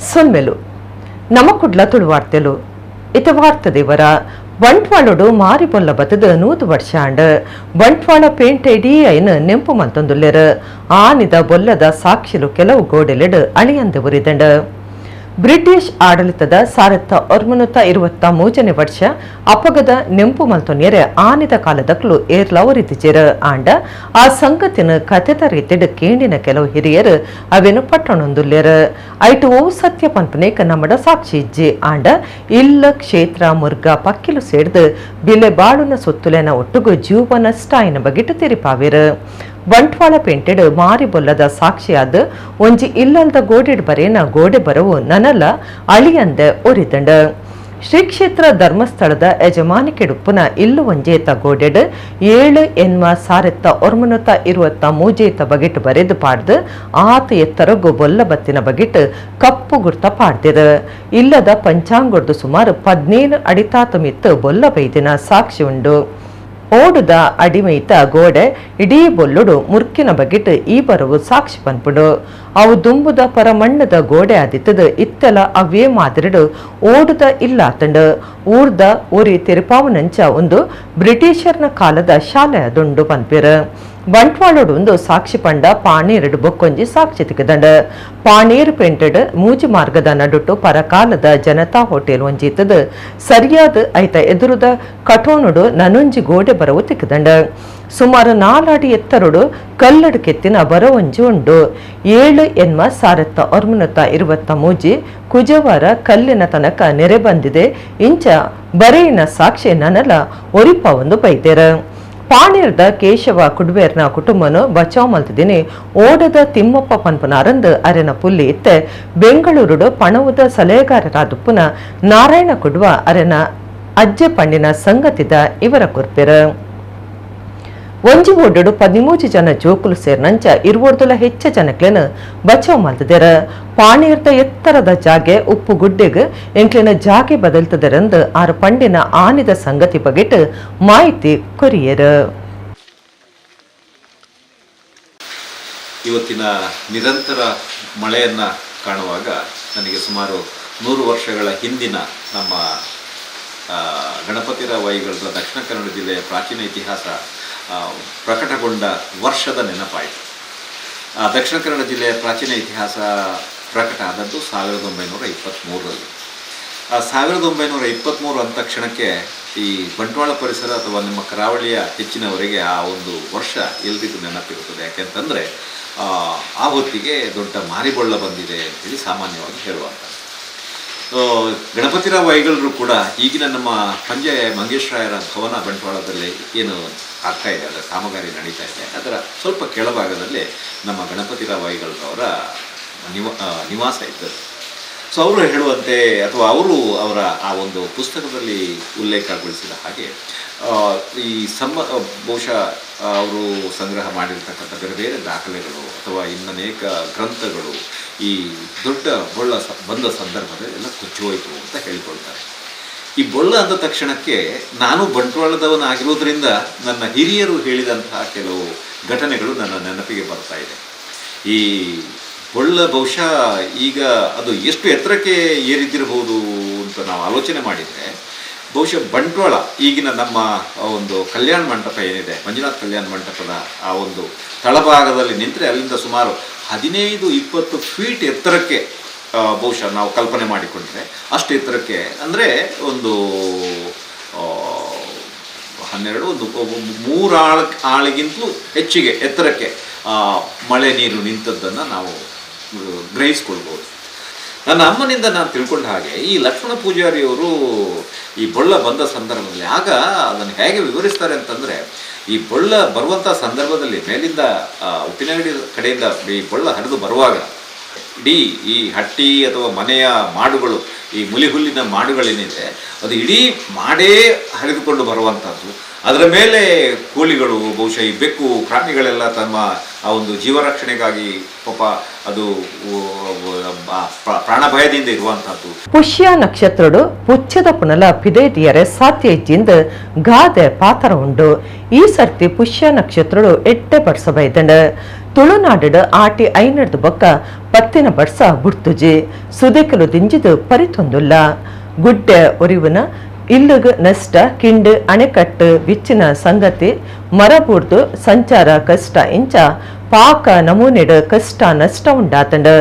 ಸೊನ್ಮೆಲು ನಮ್ಮ ಕುಡ್ಲ ತುಳುವಾರ್ತೆಲು ಇತ ವಾರ್ತದೇವರ ಬಂಟ್ವಾಳಡು ಮಾರಿ ಬೊಲ್ಲ ಬತ್ತದ 100 ವರ್ಷ ಅಂಡ್ ಬಂಟ್ವಾಳ ಪೇಂಟ್ ಇಡೀ ಐನ ನೆಂಪು ಮಂತೊಂದುಲ್ಲೆರ್ ಆನಿದ ಬೊಲ್ಲದ ಸಾಕ್ಷಿಲು ಕೆಲವು ಗೋಡೆಲೆಡ್ ಅಳಿಯಂದೆ ಉರಿದಂಡ ಬ್ರಿಟಿಷ್ ಆಡಳಿತದ 1923 ವರ್ಷ ಅಪಗದ ನೆಂಪು ಮಲ್ತೊನ್ಯರೆ ಆನಿದ ಕಾಲದಕ್ಲು ಏರ್ಲವರಿತಿಚೆರ್ ಆಂಡ ಆ ಸಂಗತಿನ ಕಥೆತ ರೀತಿಡ್ ಕೇಂಡಿನ ಕೆಲವು ಹಿರಿಯರು ಅವೇನು ಪಟ್ಟಣೊಂದುಲ್ಲೆರ್ ಐಟು ಓ ಸತ್ಯ ಪನ್ಪನೇಕ ನಮ್ಮಡ ಸಾಕ್ಷಿ ಇಜ್ಜಿ ಆಂಡ ಇಲ್ಲ ಕ್ಷೇತ್ರ ಮುರ್ಗ ಪಕ್ಕಿಲು ಸೇಡ್ದು ಬಿಲೆ ಬಾಳುನ ಸುತ್ತುಲೆನ ಒಟ್ಟುಗು ಜೀವನ ಸ್ಟಾಯಿನ ಬಗಿಟ್ಟು ತಿರಿಪಾವಿರ್ ಬಂಟ್ವಾಳ ಪೇಂಟೆಡ್ ಮಾರಿ ಬೊಲ್ಲದ ಸಾಕ್ಷಿಯಾದ ಒಂಜಿ ಇಲ್ಲಲ್ದ ಗೋಡೆಡ್ ಬರೇನ ಗೋಡೆ ಬರವು ನನಲ ಅಳಿಯಂದೆ ಒರಿದಂಡ ಶ್ರೀ ಕ್ಷೇತ್ರ ಧರ್ಮಸ್ಥಳದ ಯಜಮಾನಿಕೆಡುಪ್ಪುನ ಇಲ್ಲು ಒಂಜೇತ ಗೋಡೆಡ್ 7 ಎನ್ಮ 1923 ಬಗೆಟ್ ಬರೆದು ಪಾಡ್ದು ಆತ ಎತ್ತರಗು ಬೊಲ್ಲ ಬತ್ತಿನ ಬಗೆಟ್ ಕಪ್ಪು ಗುರ್ತ ಪಾಡ್ದಿರ ಇಲ್ಲದ ಪಂಚಾಂಗೊಡ್ದು ಸುಮಾರು 17 ಅಡಿತಾತ ಮಿತ್ತು ಬೊಲ್ಲ ಬೈದಿನ ಸಾಕ್ಷಿ ಉಂಡು ಓಡುದ ಅಡಿಮೈತ ಗೋಡೆ ಇಡೀ ಬೊಲ್ಲುಡು ಮುರ್ಕಿನ ಬಗೆಟ್ ಈ ಬರವು ಸಾಕ್ಷಿ ಪನ್ಪುಡು ಅವು ದುಂಬುದ ಪರಮಣ್ಣದ ಗೋಡೆ ಆದಿತ್ತದ ಇತ್ತೆಲ ಅವೇ ಮಾದರಿಡು ಓಡುದ ಇಲ್ಲಾತಂಡು ಊರ್ದ ಊರಿ ತಿರುಪಾವನಂಚ ಒಂದು ಬ್ರಿಟಿಷರ್ನ ಕಾಲದ ಶಾಲೆ ಅದುಂಡು ಪನ್ಪಿರ್ ಬಂಟ್ವಾಳೋಡು ಒಂದು ಸಾಕ್ಷಿ ಪಂಡ ಪಾಣೀರು ಬೊಕ್ಕೊಂಜಿ ಸಾಕ್ಷಿ ತಿಕ್ಕದಂಡ ಪಾಣೀರು ಪೇಂಟೆಡ್ ಮೂಜಿ ಮಾರ್ಗದ ನಡುಟು ಪರಕಾಲದ ಜನತಾ ಹೋಟೆಲ್ ಒಂಜಿತ್ತದ ಸರಿಯಾದ ಐತ ಎದುರುದ ಕಟೋನುಡು ನನೊಂಜಿ ಗೋಡೆ ಬರವು ತಿಕ್ಕದಂಡ ಸುಮಾರು 4 ಅಡಿ ಎತ್ತರುಡು ಕಲ್ಲಡು ಕೆತ್ತಿನ ಬರವಂಜಿ ಉಂಡು 7 ಎನ್ಮ 1923 ಕುಜವಾರ ಕಲ್ಲಿನ ತನಕ ನೆರೆ ಬಂದಿದೆ ಇಂಚ ಬರೆಯಿನ ಸಾಕ್ಷಿ ನನಲ ಒರಿಪ ಒಂದು ಬೈದೇರ ಪಾಣೀರ್ದ ಕೇಶವ ಕುಡ್ವೇರ್ನ ಕುಟುಂಬನು ಬಚಾವ್ ಮಲ್ತಿದಿನಿ ಓಡದ ತಿಮ್ಮಪ್ಪ ಪನ್ಪನಾರಂದ್ ಅರೆನ ಪುಲ್ಲಿ ಇತ್ತೆ ಬೆಂಗಳೂರುಡು ಪಣವುದ ಸಲಹೆಗಾರರಾದುಪ್ಪುನ ನಾರಾಯಣ ಕುಡ್ವ ಅರೆನ ಅಜ್ಜೆ ಪಂಡಿನ ಸಂಗತಿದ ಇವರ ಕುರ್ಪಿರ ಒಂಜಿ ಓಡಡು 13 ಜನ ಜೋಕುಲು ಸೇರ್ನಂಚ 20 ಹೆಚ್ಚ ಜನಕ್ಲೆನ ಬಚಾವ್ ಮಲ್ತದೆರ ಪಾಣೀರ್ದ ಎತ್ತರದ ಜಾಗೆ ಉಪ್ಪು ಗುಡ್ಡೆಗ್ ಎಂಕ್ಲಿನ ಜಾಗೆ ಬದಲ್ತದರಂದ್ ಆರು ಪಂಡಿನ ಆನಿದ ಸಂಗತಿ ಬಗೆಟ್ ಮಾಹಿತಿ ಕೊರಿಯರ್. ಇವತ್ತಿನ ನಿರಂತರ ಮಳೆಯನ್ನ ಕಾಣುವಾಗ ನನಗೆ ಸುಮಾರು 100 ವರ್ಷಗಳ ಹಿಂದಿನ ನಮ್ಮ ಗಣಪತಿರಾವ್ ಐಗಳ್ರ ದಕ್ಷಿಣ ಕನ್ನಡ ಜಿಲ್ಲೆಯ ಪ್ರಾಚೀನ ಇತಿಹಾಸ ಪ್ರಕಟಗೊಂಡ ವರ್ಷದ ನೆನಪಾಯಿತು. ದಕ್ಷಿಣ ಕನ್ನಡ ಜಿಲ್ಲೆಯ ಪ್ರಾಚೀನ ಇತಿಹಾಸ ಪ್ರಕಟ ಆದದ್ದು 1923ರಲ್ಲಿ. 1923 ಅಂದ ತಕ್ಷಣಕ್ಕೆ ಈ ಬಂಟ್ವಾಳ ಪರಿಸರ ಅಥವಾ ನಿಮ್ಮ ಕರಾವಳಿಯ ಹೆಚ್ಚಿನವರೆಗೆ ಆ ಒಂದು ವರ್ಷ ಎಲ್ರಿಗೂ ನೆನಪಿರುತ್ತದೆ. ಯಾಕೆಂತಂದರೆ ಆ ಹೊತ್ತಿಗೆ ದೊಡ್ಡ ಮಾರಿಬೊಳ್ಳ ಬಂದಿದೆ ಅಂತೇಳಿ ಸಾಮಾನ್ಯವಾಗಿ ಹೇಳುವಂಥ. ಗಣಪತಿರಾವ್ ಐಗಳ್ರು ಕೂಡ ಈಗಿನ ನಮ್ಮ ಪಂಜೆ ಮಂಗೇಶ್ರಾಯರ ಭವನ ಬಂಟ್ವಾಳದಲ್ಲಿ ಏನು ಆಗ್ತಾ ಇದೆ, ಅದರ ಕಾಮಗಾರಿ ನಡೀತಾ ಇದೆ, ಅದರ ಸ್ವಲ್ಪ ಕೆಳಭಾಗದಲ್ಲಿ ನಮ್ಮ ಗಣಪತಿರಾವ್ ಐಗಳ್ರವರ ನಿವಾಸ ಇದ್ದರು. ಸೊ ಅವರು ಹೇಳುವಂತೆ ಅಥವಾ ಅವರ ಆ ಒಂದು ಪುಸ್ತಕದಲ್ಲಿ ಉಲ್ಲೇಖಗೊಳಿಸಿದ ಹಾಗೆ ಈ ಬಹುಶಃ ಅವರು ಸಂಗ್ರಹ ಮಾಡಿರ್ತಕ್ಕಂಥ ಬೇರೆ ಬೇರೆ ದಾಖಲೆಗಳು ಅಥವಾ ಇನ್ನನೇಕ ಗ್ರಂಥಗಳು ಈ ದೊಡ್ಡ ಬೊಳ್ಳ ಬಂದ ಸಂದರ್ಭದಲ್ಲಿ ಎಲ್ಲ ಕೊಚ್ಚಿ ಹೋಯಿತು ಅಂತ ಹೇಳಿಕೊಳ್ತಾರೆ. ಈ ಬೊಳ್ಳ ಅಂದ ತಕ್ಷಣಕ್ಕೆ ನಾನು ಬಂಟ್ವಾಳದವನಾಗಿರೋದ್ರಿಂದ ನನ್ನ ಹಿರಿಯರು ಹೇಳಿದಂತಹ ಕೆಲವು ಘಟನೆಗಳು ನನ್ನ ನೆನಪಿಗೆ ಬರ್ತಾ ಇದೆ. ಈ ಬೊಳ್ಳ ಬಹುಶಃ ಈಗ ಅದು ಎಷ್ಟು ಎತ್ತರಕ್ಕೆ ಏರಿದ್ದಿರಬಹುದು ಅಂತ ನಾವು ಆಲೋಚನೆ ಮಾಡಿದರೆ ಬಹುಶಃ ಬಂಟ್ವಾಳ ಈಗಿನ ನಮ್ಮ ಒಂದು ಕಲ್ಯಾಣ ಮಂಟಪ ಏನಿದೆ, ಮಂಜುನಾಥ್ ಕಲ್ಯಾಣ ಮಂಟಪದ ಆ ಒಂದು ತಳಭಾಗದಲ್ಲಿ ನಿಂತರೆ ಅಲ್ಲಿಂದ ಸುಮಾರು 15-20 ಫೀಟ್ ಎತ್ತರಕ್ಕೆ ಬಹುಶಃ ನಾವು ಕಲ್ಪನೆ ಮಾಡಿಕೊಂಡ್ರೆ ಅಷ್ಟು ಎತ್ತರಕ್ಕೆ ಅಂದರೆ ಒಂದು 3 ಆಳಿಗಿಂತಲೂ ಹೆಚ್ಚಿಗೆ ಎತ್ತರಕ್ಕೆ ಮಳೆ ನೀರು ನಿಂತದ್ದನ್ನು ನಾವು ಗ್ರಹಿಸ್ಕೊಳ್ಬೋದು. ನನ್ನ ಅಮ್ಮನಿಂದ ನಾನು ತಿಳ್ಕೊಂಡ ಹಾಗೆ ಈ ಲಕ್ಷ್ಮಣ ಪೂಜಾರಿಯವರು ಈ ಬೊಳ್ಳ ಬಂದ ಸಂದರ್ಭದಲ್ಲಿ ಆಗ ಅದನ್ನು ಹೇಗೆ ವಿವರಿಸ್ತಾರೆ ಅಂತಂದರೆ, ಈ ಬೊಳ್ಳ ಬರುವಂಥ ಸಂದರ್ಭದಲ್ಲಿ ಮೇಲಿಂದ ಉಪ್ಪಿನಗಡಿ ಕಡೆಯಿಂದ ಈ ಬೊಳ್ಳ ಹರಿದು ಬರುವಾಗ ಇಡೀ ಈ ಹಟ್ಟಿ ಅಥವಾ ಮನೆಯ ಮಾಡುಗಳು, ಈ ಮುಲಿಹುಲ್ಲಿನ ಮಾಡುಗಳೇನಿದೆ ಅದು ಇಡೀ ಮಾಡೇ ಹರಿದುಕೊಂಡು ಬರುವಂಥದ್ದು. ಅದರ ಮೇಲೆ ಕೋಳಿಗಳು, ಬಹುಶಃ ಈ ಬೆಕ್ಕು ಪ್ರಾಣಿಗಳೆಲ್ಲ ತಮ್ಮ ಆ ಒಂದು ಜೀವರಕ್ಷಣೆಗಾಗಿ ಪಾಪ ಅದು ಪ್ರಾಣಭಯದಿಂದ ಇರುವಂತಹದ್ದು. ಪುಷ್ಯ ನಕ್ಷತ್ರಡು ಪುಚ್ಚದ ಪುನಲ ಪಿದೇತಿಯರೆ ಸಾಧ್ಯ ಇಜ್ಜಿಂದ ಗಾದೆ ಪಾತ್ರ ಉಂಡು. ಈ ಸರ್ತಿ ಪುಷ್ಯ ನಕ್ಷತ್ರಡು ಎಟ್ಟೆ ಪಡಿಸಬೈದಂಡ ತುಳುನಾಡು ಆಟಿ ಐನಡ್ದು ಬೊಕ್ಕ ಪತ್ತಿನ ಬರ್ಸ ಬುಡ್ತುಜಿ ಸುದೆಕಲು ದಿಂಜಿದು ಪರಿತೊಂದುಲ್ಲ ಗುಡ್ಡೆ ಒರಿವುನ ಇಲ್ಲುಗ್ ನಷ್ಟ ಕಿಂಡು ಅಣೆಕಟ್ಟು ಬಿಚ್ಚಿನ ಸಂಗತಿ ಮರಬೂರ್ದು ಸಂಚಾರ ಕಷ್ಟ ಇಂಚ ಪಾಕ ನಮೂನೆಡು ಕಷ್ಟ ನಷ್ಟ ಉಂಡಾತಂಡು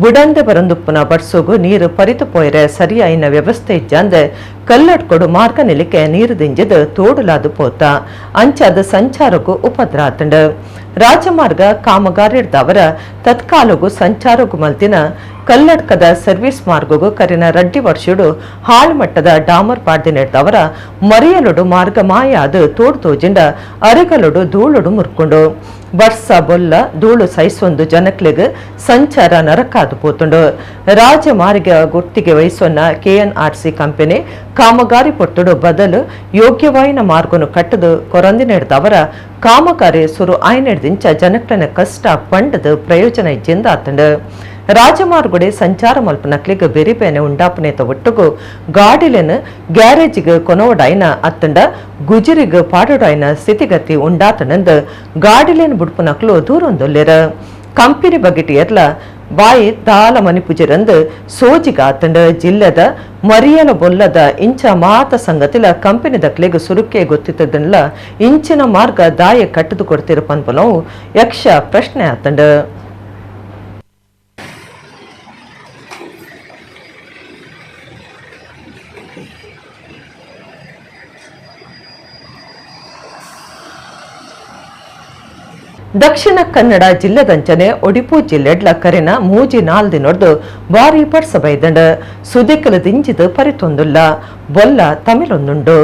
ಬುಡಂದೆ ಬರಂದುಪ್ಪುನ ಬಡ್ಸೋಗು ನೀರು ಪರಿತು ಪೋಯರೆ ಸರಿಯಾಯಿನ ವ್ಯವಸ್ಥೆ ಇಜ್ಜಂದೆ ಕಲ್ಲಡ್ಕೊಡು ಮಾರ್ಗ ನಿಲಿಕೆ ನೀರು ದಿಂಜದು ತೋಡುಲಾದು ಪೋತ ಅಂಚಾದ ಸಂಚಾರಗೂ ಉಪದ್ರ ಆತಂಡು ರಾಜಮಾರ್ಗ ಕಾಮಗಾರಿಡ್ದವರ ತತ್ಕಾಲಗೂ ಸಂಚಾರಗೂ ಮಲ್ತಿನ ಕಲ್ಲಡ್ಕದ ಸರ್ವಿಸ್ ಮಾರ್ಗಗೂ ಕರಿನ ರಡ್ಡಿ ವರ್ಷುಡು ಹಾಳು ಮಟ್ಟದ ಡಾಮರ್ ಪಾಡ್ದಿ ನೆಡ್ದವರ ಮರಿಯಲೊಡು ಮಾರ್ಗ ಮಾಯಾದು ತೋಡು ತೋಜಿಂಡ ಅರೆಗಲೊಡು ಧೂಳುಡು ಮುರ್ಕೊಂಡು ಬರ್ಸ ಬೊಲ್ಲ ಧೂಳು ಸೈಸೊಂದು ಜನಕ್ಲಿಗ್ ಸಂಚಾರ ನರಕಾದು ಪೋತುಂಡು ರಾಜಮಾರ್ಗ ಗುರ್ತಿಗೆ ವಹಿಸೊನ್ನ KNRC ಕಂಪನಿ ಕಾಮಗಾರಿ ಪೊರ್ತುಡು ಬದಲು ಯೋಗ್ಯವಾಯಿನ ಮಾರ್ಗನು ಕಟ್ಟದು ಕೊರಂದಿ ನೆಡ್ದವರ ಕಾಮಗಾರಿ ಸುರು ಆಯ್ನೆಡ್ದಿಂಚ ಜನಕ್ಲನ ಕಷ್ಟ ಪಂಡದು ಪ್ರಯೋಜನ ಇಜ್ಜಿಂದ ಆತಂಡು ರಾಜಮಾರ್ಗುಡೆ ಸಂಚಾರ ಮಲ್ಪನಕ್ಲಿಗ್ ಬೇರೆ ಬೇನೆ ಉಂಡಾಪನೇತ ಒಟ್ಟುಗು ಗಾಡಿಲೆನ್ ಗ್ಯಾರೇಜಿಗ್ ಕೊನೋಡಾಯ್ನ ಅತ್ತಂಡ ಗುಜಿರಿಗ್ ಪಾಡೋಡಾಯ್ನ ಸ್ಥಿತಿಗತಿ ಉಂಡಾತನಂದು ಗಾಡಿಲೆನ್ ಬುಡ್ಪುನಕ್ಲು ದೂರೊಂದೊಲ್ಲೆರ ಕಂಪನಿ ಬಗೆಟ್ ಎರ್ಲ ಬಾಯಿ ದಾಲ ಮನಿಪುಜರಂದು ಸೋಜಿಗ ಆತಂಡ ಜಿಲ್ಲೆದ ಮರಿಯಲ ಬೊಲ್ಲದ ಇಂಚ ಮಾತ ಸಂಗತಿಲ ಕಂಪನಿ ದಕ್ಲೆಗ್ ಸುರುಕೆ ಗೊತ್ತಿದ್ದಲ್ಲ ಇಂಚಿನ ಮಾರ್ಗ ದಾಯ ಕಟ್ಟದು ಕೊಡ್ತಿರ ಪನ್ಪಲವು ಯಕ್ಷ ಪ್ರಶ್ನೆ ಆತಂಡ ದಕ್ಷಿಣ ಕನ್ನಡ ಜಿಲ್ಲೆದಂಚನೆ ಒಡಿಪು ಜಿಲ್ಲೆಡ್ಲ ಕರೆನ ಮೂಜಿ ನಾಲ್ದಿನೊಡ್ದು ಬಾರಿ ಪಡ್ಸಬೈದಂಡ ಸುದೆಕಲು ದಿಂಜಿದು ಪರಿತೊಂದುಲ್ಲ ಬೊಲ್ಲ ತಮಿಳೊಂದುಂಡು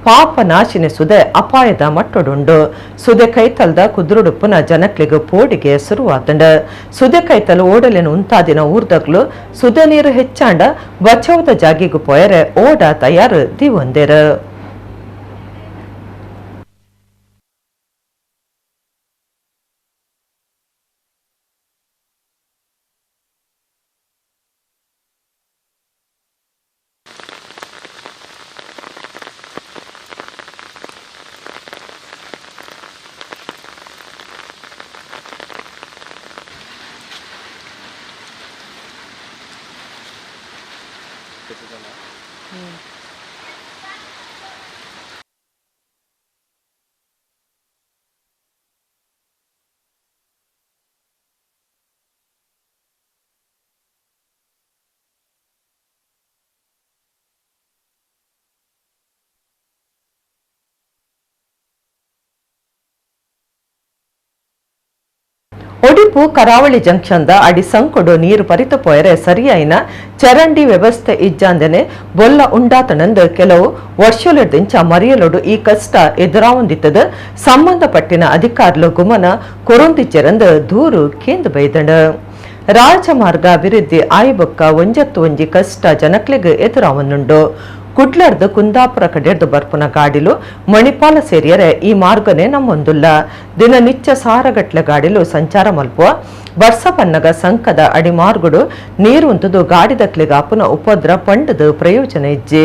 ಪಾಪ ನಾಶಿನಿ ಸುದೆ ಅಪಾಯದ ಮಟ್ಟೊಡುಂಡು ಸುದೆ ಕೈತಲ್ದ ಕುದುರುಡುಪ್ಪುನ ಜನಕ್ಲಿಗ ಪೋಡಿಗೆ ಶುರುವಾತಂಡ ಸುದೆ ಕೈತಲು ಓಡಲಿನ ಉಂತಾದಿನ ಊರ್ದಗ್ಲು ಸುದೆ ನೀರು ಹೆಚ್ಚಾಂಡ ಬಚಾವದ ಜಾಗಿಗು ಪೋಯರೆ ಓಡ ತಯಾರು ದಿವೊಂದೆರ ಒಡಿಪು ಕರಾವಳಿ ಜಂಕ್ಷನ್ದ ಅಡಿ ಸಂಕೊಡು ನೀರು ಪರಿತು ಪೋಯರೆ ಸರಿಯಾಯಿನ ಚರಂಡಿ ವ್ಯವಸ್ಥೆ ಇಜ್ಜಾಂದನೆ ಬೊಲ್ಲ ಉಂಡಾತನಂದು ಕೆಲವು ವರ್ಷಲುದಿಂಚ ಮರಿಯಲೊಡು ಈ ಕಷ್ಟ ಎದುರಾವಂದಿತ್ತದ ಸಂಬಂಧಪಟ್ಟಿನ ಅಧಿಕಾರುಲು ಗುಮನ ಕೊರೊಂದಿಚ್ಚರಂದು ದೂರು ಕೇಂದ್ರ ಬೈದಂಡ ರಾಜಮಾರ್ಗ ಅಭಿವೃದ್ಧಿ ಆಯ್ಬೊಕ್ಕ ಒಂಜತ್ತು ಒಂಜಿ ಕಷ್ಟ ಜನಕ್ಲಿಗ್ ಎದುರಾವನ್ನುಂಡು ಕುಡ್ಲರ್ದು ಕುಂದಾಪುರ ಕಡೆರ್ದು ಬರ್ಪುನ ಗಾಡಿಲು ಮಣಿಪಾಲ ಸೇರಿಯರೆ ಈ ಮಾರ್ಗನೆ ನಮ್ಮೊಂದುಲ್ಲ ದಿನನಿತ್ಯ ಸಾರಗಟ್ಲೆ ಗಾಡಿಲು ಸಂಚಾರ ಮಲ್ಪುವ ಬರ್ಸ ಪನ್ನಗ ಸಂಕದ ಅಡಿ ಮಾರ್ಗುಡು ನೀರು ಉಂತುದು ಗಾಡಿದಕ್ಲಿಗ ಅಪುನ ಉಪದ್ರ ಪಂಡದು ಪ್ರಯೋಜನ ಇಜ್ಜಿ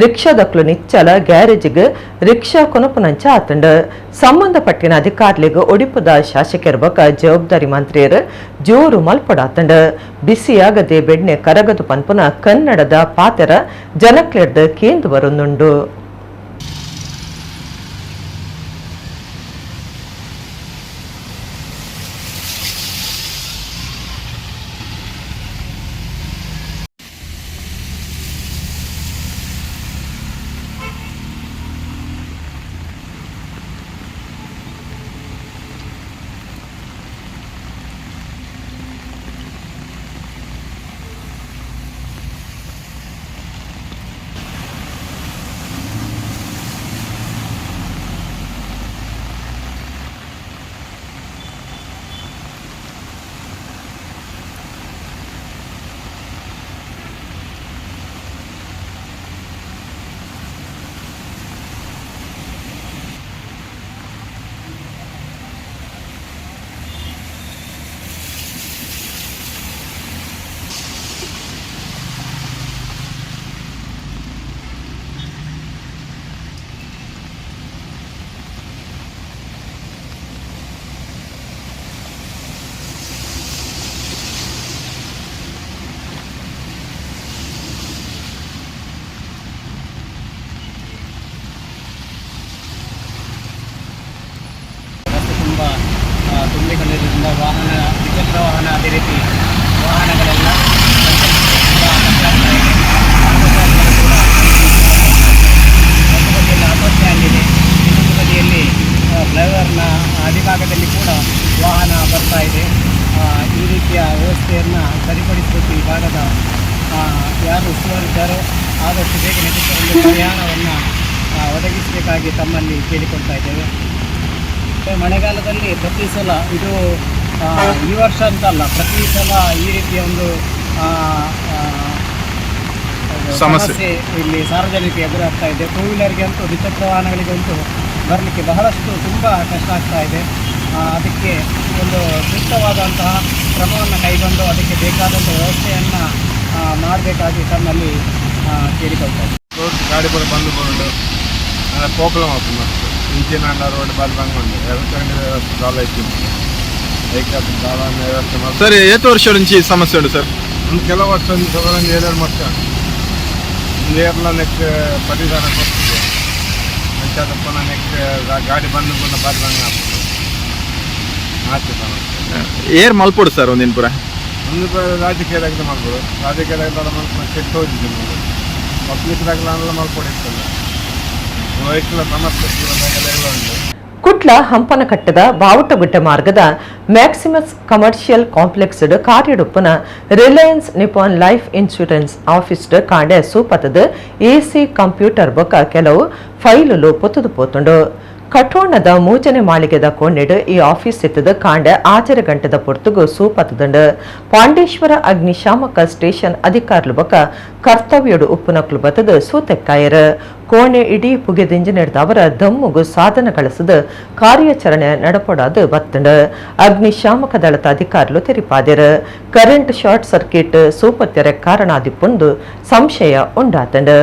ರಿಕ್ಷಾದಕ್ಲು ನಿಚ್ಚಲ ಗ್ಯಾರೇಜಿಗ್ ರಿಕ್ಷಾ ಕೊನಪುನಂಚ ಆತಂಡ ಸಂಬಂಧಪಟ್ಟಿನ ಅಧಿಕಾರಿಲಿಗ ಒಡಿಪುದ ಶಾಸಕರ್ಬಕ ಜವಾಬ್ದಾರಿ ಮಂತ್ರಿಯರು ಜೋರು ಮಲ್ಪಡಾತಂಡ ಬಿಸಿಯಾಗದೆ ಬೆಣ್ಣೆ ಕರಗದು ಪನ್ಪುನ ಕನ್ನಡದ ಪಾತೆರ ಜನಕ್ಲೆಡ್ದು ಕೇಂದು ಬರುന്നുಂಡು ದ್ವಿಚಕ್ರ ವಾಹನ, ಅದೇ ರೀತಿ ವಾಹನಗಳೆಲ್ಲ ಒಂದು ಬದಿಯಲ್ಲಿ ಆಟೋ ಸ್ಟ್ಯಾಂಡ್ ಇದೆ, ಇನ್ನೊಂದು ಬದಿಯಲ್ಲಿ ಫ್ಲೈಓವರ್ನ ಅಡಿಭಾಗದಲ್ಲಿ ಕೂಡ ವಾಹನ ಬರ್ತಾ ಇದೆ. ಈ ರೀತಿಯ ವ್ಯವಸ್ಥೆಯನ್ನು ಸರಿಪಡಿಸಬೇಕು. ಈ ಭಾಗದ ಯಾರು ಉಸ್ತುವಾರಿದ್ದಾರೋ ಆದಷ್ಟು ಬೇಗ ನೆಟ್ಟಿಕೊಂಡು ಪರಿಹಾರವನ್ನು ಒದಗಿಸಬೇಕಾಗಿ ತಮ್ಮಲ್ಲಿ ಕೇಳಿಕೊಳ್ತಾ ಇದ್ದೇವೆ. ಮಳೆಗಾಲದಲ್ಲಿ ಪ್ರತಿ ಸಲ ಇದು ಈ ವರ್ಷ ಅಂತಲ್ಲ, ಪ್ರತಿ ಸಲ ಈ ರೀತಿಯ ಒಂದು ಸಮಸ್ಯೆ ಇಲ್ಲಿ ಸಾರ್ವಜನಿಕ ಎದುರಾಗ್ತಾ ಇದೆ. ಟೂ ವೀಲರ್ಗೆ ಅಂತೂ, ದ್ವಿಚಕ್ರ ವಾಹನಗಳಿಗಂತೂ ಬರಲಿಕ್ಕೆ ಬಹಳಷ್ಟು ತುಂಬ ಕಷ್ಟ ಆಗ್ತಾ ಇದೆ. ಅದಕ್ಕೆ ಒಂದು ಸೂಕ್ತವಾದಂತಹ ಕ್ರಮವನ್ನು ಕೈಗೊಂಡು ಅದಕ್ಕೆ ಬೇಕಾದಂಥ ವ್ಯವಸ್ಥೆಯನ್ನು ಮಾಡಬೇಕಾಗಿ ತಮ್ಮಲ್ಲಿ ಕೇಳಿಕೊಳ್ತಾರೆ. ರೋಡ್ ಗಾಡಿ ಕೂಡ ಬಂದು ಪ್ರಾಬ್ಲಮ್ ಆಗ್ತದೆ. ಮತ್ತು ಇಂಚಿನ ರೋಡ್ ಬಂದು ಬಂದು ವ್ಯವಸ್ಥೆ ಸಾಲ ಇತ್ತು. ವ್ಯವಸ್ಥೆ ಮಾಡಿ ಸರ್, ಎಷ್ಟು ವರ್ಷ నుంచి ಸಮಸ್ಯೆ ಉಂಟು ಸರ್? ಒಂದು ಕೆಲವು ವರ್ಷ ಒಂದು 7 ವರ್ಷ ಏರ್ಲ ನೆಕ್ಸ್ಟ್ ಪರಿಧಾನ ಕೊಡ್ತಿದೆ. ಅಂಚಾದ ಪುನಃ ನೆಕ್ಸ್ಟ್ ಗಾಡಿ ಬಂದು ಪುನಃ ಬಾರಿ ಬಂದು ಆಗ್ತದೆ. ಆಯ್ತು ಸಮಸ್ಯೆ ಏರ್ ಮಲ್ಪೋಡು ಸರ್ ಒಂದಿನ ಪುರ ಒಂದು ರಾಜಕೀಯದಾಗ ಮಾಡ್ಬೋದು. ರಾಜಕೀಯದಾಗ ಮಲ್ಕೊಂಡು ಕೆಟ್ಟು ಹೋಗಿದ್ದೆ ನಾವು. ಪಬ್ಲಿಕ್ದಾಗಲ್ಲ ಮಲ್ಕೊಂಡಿರ್ತಲ್ಲ. ವೈಯಕ್ತಿಕ ಸಮಸ್ಯೆ ಜೀವನದಾಗೆಲ್ಲ ಉಂಟು. ಕುಟ್ಲ ಹಂಪನಕಟ್ಟದ ಬಾವುಟಗುಡ್ಡ ಮಾರ್ಗದ ಮ್ಯಾಕ್ಸಿಮಸ್ ಕಮರ್ಷಿಯಲ್ ಕಾಂಪ್ಲೆಕ್ಸ್ಡ್ ಕಾರ್ಯಡುಪ್ಪನ ರಿಲಯನ್ಸ್ ನಿಪಾನ್ ಲೈಫ್ ಇನ್ಶೂರೆನ್ಸ್ ಆಫೀಸ್ಡ್ ಕಾಂಡೆ ಸೂಪತದ ಎಸಿ ಕಂಪ್ಯೂಟರ್ ಬೊಕ್ಕ ಕೆಲವು ಫೈಲುಲು ಪೊತ್ತುದು ಪೋತುಂಡು. ಕಠೋಣದ ಮೂಜನೆ ಮಾಳಿಗೆದ ಕೊಂಡಿಡು ಈ ಆಫೀಸ್ ಇತ್ತದ ಕಾಂಡೆ ಆಚರ ಗಂಟೆದ ಪೊರ್ತುಗು ಸೂಪತದಂಡು. ಪಾಂಡೇಶ್ವರ ಅಗ್ನಿಶಾಮಕ ಸ್ಟೇಷನ್ ಅಧಿಕಾರುಲು ಬೊಕ್ಕ ಕರ್ತವ್ಯಡು ಉಪ್ಪುನಕ್ಲು ಬತ್ತದ ಸೂತೆಕ್ಕಾಯರು ಕೋಣೆ ಇಡೀ ಪುಗೆದಿಂಜಿನೆಡ್ದ ಅವರ ದಮ್ಮುಗು ಸಾಧನ ಗಳಿಸದ ಕಾರ್ಯಾಚರಣೆ ನಡಪಡಾದು ಬತ್ತಂಡು. ಅಗ್ನಿಶಾಮಕ ದಳದ ಅಧಿಕಾರುಲು ತೆರಿಪಾದಿರು. ಕರೆಂಟ್ ಶಾರ್ಟ್ ಸರ್ಕ್ಯೂಟ್ ಸೂಪತ್ಯರ ಕಾರಣಾದಿಪ್ಪುಂದು ಸಂಶಯ ಉಂಡಾತಂಡು.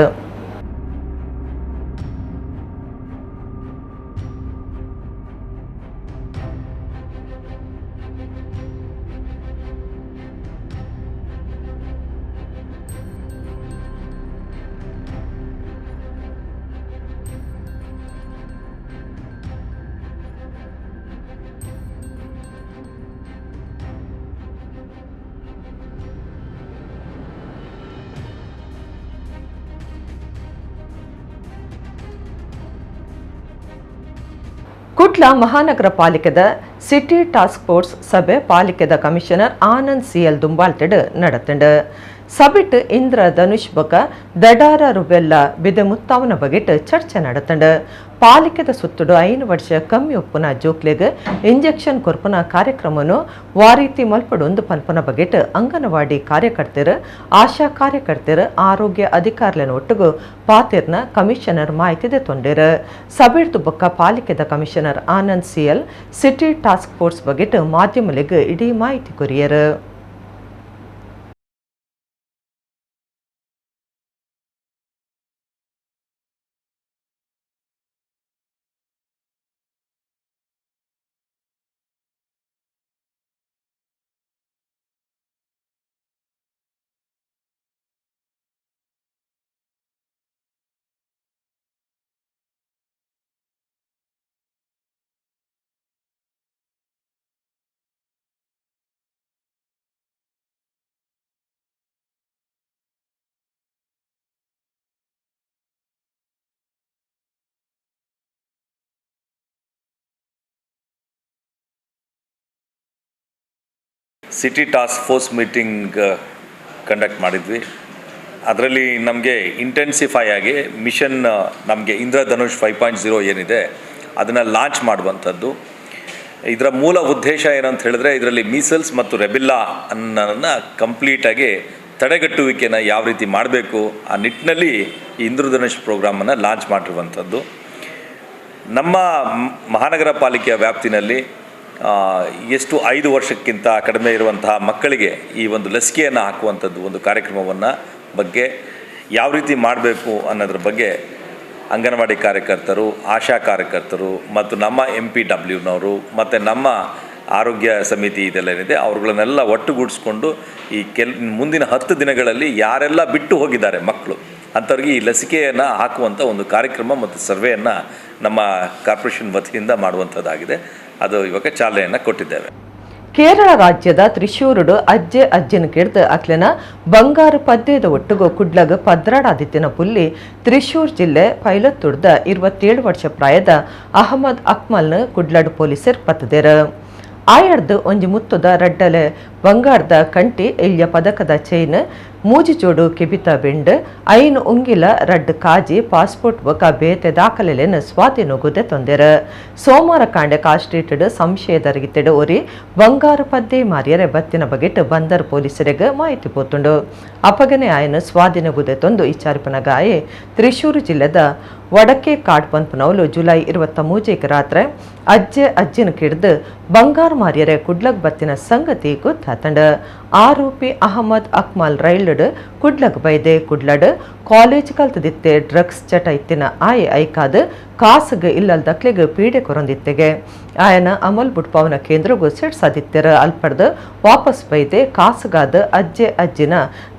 ಕುಟ್ಲ ಮಹಾನಗರ ಪಾಲಿಕೆದ ಸಿಟಿ ಟಾಸ್ಕ್ ಫೋರ್ಸ್ ಸಭೆ ಪಾಲಿಕೆದ ಕಮಿಷನರ್ ಆನಂದ್ ಸಿಎಲ್ ದುಂಬಾಲ್ತೆಡ್ ನಡತಂಡು. ಸಬಿಟ್ ಇಂದ್ರ ಧನುಷ್ ಬೊಕ ದಡಾರ ರುಬೆಲ್ಲ ಬಿದೆ ಮುತ್ತಾವನ ಬಗೆಟ್ ಚರ್ಚೆ ನಡತಂಡು. ಪಾಲಿಕೆದ ಸುತ್ತುಡು 5 ವರ್ಷ ಕಮ್ಮಿ ಒಪ್ಪುನ ಜೋಕ್ಲೆಗ್ ಇಂಜೆಕ್ಷನ್ ಕೊರ್ಪುನ ಕಾರ್ಯಕ್ರಮನು ವಾರೀತಿ ಮಲ್ಪಡೊಂದು ಪನ್ಪುನ ಬಗೆಟ್ ಅಂಗನವಾಡಿ ಕಾರ್ಯಕರ್ತೆರು, ಆಶಾ ಕಾರ್ಯಕರ್ತೆರು, ಆರೋಗ್ಯ ಅಧಿಕಾರಿಗಳ ಒಟ್ಟಿಗೂ ಪಾತಿರ್ನ ಕಮಿಷನರ್ ಮಾಹಿತಿ ತೊಂದಿರು. ಸಬಿಡ್ದು ಬೊಕ್ಕ ಪಾಲಿಕೆದ commissioner Anand CL city task force ಬಗೆಟ್ ಮಾಧ್ಯಮಲಿಗ್ ಇಡೀ ಮಾಹಿತಿ ಕೊರಿಯರು. City task force meeting conduct ಮಾಡಿದ್ವಿ. ಅದರಲ್ಲಿ ನಮಗೆ ಇಂಟೆನ್ಸಿಫೈ ಆಗಿ ಮಿಷನ್ ನಮಗೆ ಇಂದ್ರಧನುಷ್ 5.0 ಏನಿದೆ ಅದನ್ನು ಲಾಂಚ್ ಮಾಡುವಂಥದ್ದು. ಇದರ ಮೂಲ ಉದ್ದೇಶ ಏನಂತ ಹೇಳಿದ್ರೆ, ಇದರಲ್ಲಿ ಮೀಸಲ್ಸ್ ಮತ್ತು ರೆಬಿಲ್ಲಾ ಅನ್ನೋದನ್ನು ಕಂಪ್ಲೀಟಾಗಿ ತಡೆಗಟ್ಟುವಿಕೆನ ಯಾವ ರೀತಿ ಮಾಡಬೇಕು ಆ ನಿಟ್ಟಿನಲ್ಲಿ ಈ ಇಂದ್ರಧನುಷ್ ಪ್ರೋಗ್ರಾಮನ್ನು ಲಾಂಚ್ ಮಾಡಿರುವಂಥದ್ದು. ನಮ್ಮ ಮಹಾನಗರ ಪಾಲಿಕೆಯ ವ್ಯಾಪ್ತಿನಲ್ಲಿ ಎಷ್ಟು 5 ವರ್ಷಕ್ಕಿಂತ ಕಡಿಮೆ ಇರುವಂತಹ ಮಕ್ಕಳಿಗೆ ಈ ಒಂದು ಲಸಿಕೆಯನ್ನು ಹಾಕುವಂಥದ್ದು ಒಂದು ಕಾರ್ಯಕ್ರಮವನ್ನು ಬಗ್ಗೆ ಯಾವ ರೀತಿ ಮಾಡಬೇಕು ಅನ್ನೋದ್ರ ಬಗ್ಗೆ ಅಂಗನವಾಡಿ ಕಾರ್ಯಕರ್ತರು, ಆಶಾ ಕಾರ್ಯಕರ್ತರು ಮತ್ತು ನಮ್ಮ MPWನವರು ಮತ್ತು ನಮ್ಮ ಆರೋಗ್ಯ ಸಮಿತಿ ಇದೆಲ್ಲೇನಿದೆ ಅವ್ರುಗಳನ್ನೆಲ್ಲ ಒಟ್ಟುಗೂಡಿಸ್ಕೊಂಡು ಈ ಮುಂದಿನ 10 ದಿನಗಳಲ್ಲಿ ಯಾರೆಲ್ಲ ಬಿಟ್ಟು ಹೋಗಿದ್ದಾರೆ ಮಕ್ಕಳು ಅಂಥವ್ರಿಗೆ ಈ ಲಸಿಕೆಯನ್ನು ಹಾಕುವಂಥ ಒಂದು ಕಾರ್ಯಕ್ರಮ ಮತ್ತು ಸರ್ವೆಯನ್ನು ನಮ್ಮ ಕಾರ್ಪೊರೇಷನ್ ವತಿಯಿಂದ ಮಾಡುವಂಥದ್ದಾಗಿದೆ. ಅದು ಇವಾಗ ಚಾಲನೆಯನ್ನು ಕೊಟ್ಟಿದ್ದೇವೆ. ಕೇರಳ ರಾಜ್ಯದ ತ್ರಿಶೂರುಡು ಅಜ್ಜೆ ಅಜ್ಜಿನ ಕಿಡ್ದು ಅಕ್ಲೆನ ಬಂಗಾರು ಪದ್ಯದ ಒಟ್ಟಿಗೂ ಕುಡ್ಲಗ್ ಪದ್ರಾಡಾದಿತ್ತಿನ ಪುಲ್ಲಿ ತ್ರಿಶೂರ್ ಜಿಲ್ಲೆ ಪೈಲತ್ತುಡ್ದ 27 ವರ್ಷ ಪ್ರಾಯದ ಅಹಮದ್ ಅಕ್ಮಲ್ನ ಕುಡ್ಲಡ್ ಪೊಲೀಸರು ಪತ್ತದೇರ. ಆಯರ್ದು ಒಂಜಿ ಮುತ್ತುದ ರಡ್ಡಲೆ ಬಂಗಾರದ ಕಂಟಿ ಇಲ್ಯ ಪದಕದ ಚೈನ್ ಮೂಜಿ ಜೋಡು ಕೆಬಿತ ಬೆಂಡ್ ಐನು ಉಂಗಿಲ ರಡ್ಡ್ ಕಾಜಿ ಪಾಸ್ಪೋರ್ಟ್ ಬೊಕ ಬೇತೆ ದಾಖಲೆಲೆನ್ ಸ್ವಾಧೀನಗುದೆ ತೊಂದೆರ. ಸೋಮವಾರ ಕಾಂಡೆ ಕಾಸ್ಟ್ರೀಟೆಡ್ ಸಂಶಯದರಗಿತ್ತೆಡ್ ಒರಿ ಬಂಗಾರು ಪದ್ದೆ ಮಾರಿಯರೆ ಬತ್ತಿನ ಬಗೆಟ್ ಬಂದರ್ ಪೊಲೀಸರಿಗೆ ಮಾಹಿತಿ ಪೋತುಂಡು. ಅಪಗನೆ ಆಯನ ಸ್ವಾಧೀನಗುದೆ ತೊಂದು ಇಚಾರಿಪನಗ ಆಯೆ ತ್ರಿಶೂರು ಜಿಲ್ಲೆದ ವಡಕೆ ಕಾಡ್ ಪನ್ಪನವಲು ಜುಲೈ 23 ರಾತ್ರಿ ಅಜ್ಜೆ ಅಜ್ಜಿನ ಕಿಡ್ದು ಬಂಗಾರು ಮಾರಿಯರೆ ಕುಡ್ಲಗ್ ಬತ್ತಿನ ಸಂಗತಿ ಗೊತ್ತಾತಂಡ. ಆರೋಪಿ ಅಹಮದ್ ಅಕ್ಮಲ್ ರೈಲ್ಡ್ ಕುಡ್ಲಗ್ ಬೈದೆ ಕುಡ್ಲಡ್ ಕಾಲೇಜ್ ಕಲ್ತದಿತ್ತೆ ಡ್ರಗ್ಸ್ ಚಟ ಇತ್ತಿನ ಆಯೆ ಐಕಾದ ಕಾಸಗ್ ಇಲ್ಲಲ್ ದಕ್ಲೆಗ್ ಪೀಡೆ ಕೊರೊಂದಿತ್ತೆಗೆ ಆಯನ ಅಮಲ್ ಬುಡ್ಪಾವನ ಕೇಂದ್ರಗೂ ಸಿಡ್ಸಾದಿತ್ತೆರ ಅಲ್ಪಡ್ದು ವಾಪಸ್ ಬೈದೆ ಕಾಸಗಾದ ಅಜ್ಜೆ ಅಜ್ಜಿನ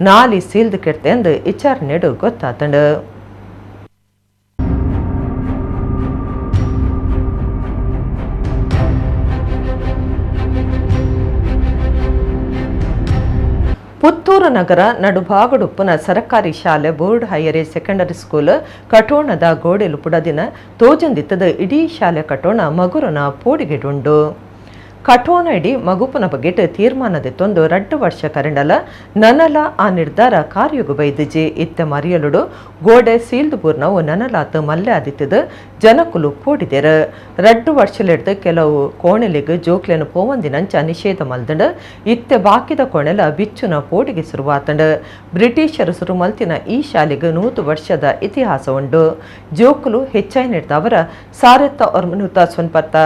ನಾಲಿ ಸೀಲ್ದು ಕೆಡ್ತೆ ಎಂದು ವಿಚಾರಣೆಡು ಗೊತ್ತಾತಂಡ. ಪುತ್ತೂರು ನಗರ ನಡುಭಾಗಡುಪ್ಪನ ಸರ್ಕಾರಿ ಶಾಲೆ ಬೋರ್ಡ್ ಹೈಯರ್ ಸೆಕೆಂಡರಿ ಸ್ಕೂಲ್ ಕಟೋಣದ ಗೋಡೆಲು ಪುಡದಿನ ತೋಜಂದಿತ್ತದ ಇಡೀ ಶಾಲೆ ಕಟೋಣ ಮಗುರನ ಪೋಡಿಗೆಡುಂಡು. ಕಟೋಣ ಇಡೀ ಮಗುಪನ ಬಗೆಟ್ ತೀರ್ಮಾನದೆತ್ತೊಂದು 2 ವರ್ಷ ಕರೆಂಡಲ ನನಲ ಆ ನಿರ್ಧಾರ ಕಾರ್ಯಗು ಬೈದಿಜಿ ಇತ್ತ ಮರಿಯಲುಡು ಗೋಡೆ ಸೀಲ್ದು ಬೂರ್ನವು ನನಲಾತ ಮಲ್ಲೆ ಆದಿತ್ತದ ಜನಕುಲು ಪೋಡಿದೆರ. 2 ವರ್ಷಲೆಡ್ದು ಕೆಲವು ಕೋಣೆಲಿಗ್ ಜೋಕ್ಲೆನು ಪೋವಂದಿನಂಚ ನಿಷೇಧ ಮಲ್ದಂಡ ಇತ್ತೆ ಬಾಕಿದ ಕೋಣೆಲ ಬಿಚ್ಚುನ ಪೋಡಿಗೆ ಶುರುವಾತಂಡ. ಬ್ರಿಟಿಷರು ಸುರುಮಲ್ತಿನ ಈ ಶಾಲೆಗೆ 100 ವರ್ಷದ ಇತಿಹಾಸ ಉಂಡು. ಜೋಕುಲು ಹೆಚ್ಚಾಯಿನಿಡ್ದ ಅವರ ಸಾರೆತ್ತ ಒರ್ಮನುತ ಸೊನ್ಪತ್ತ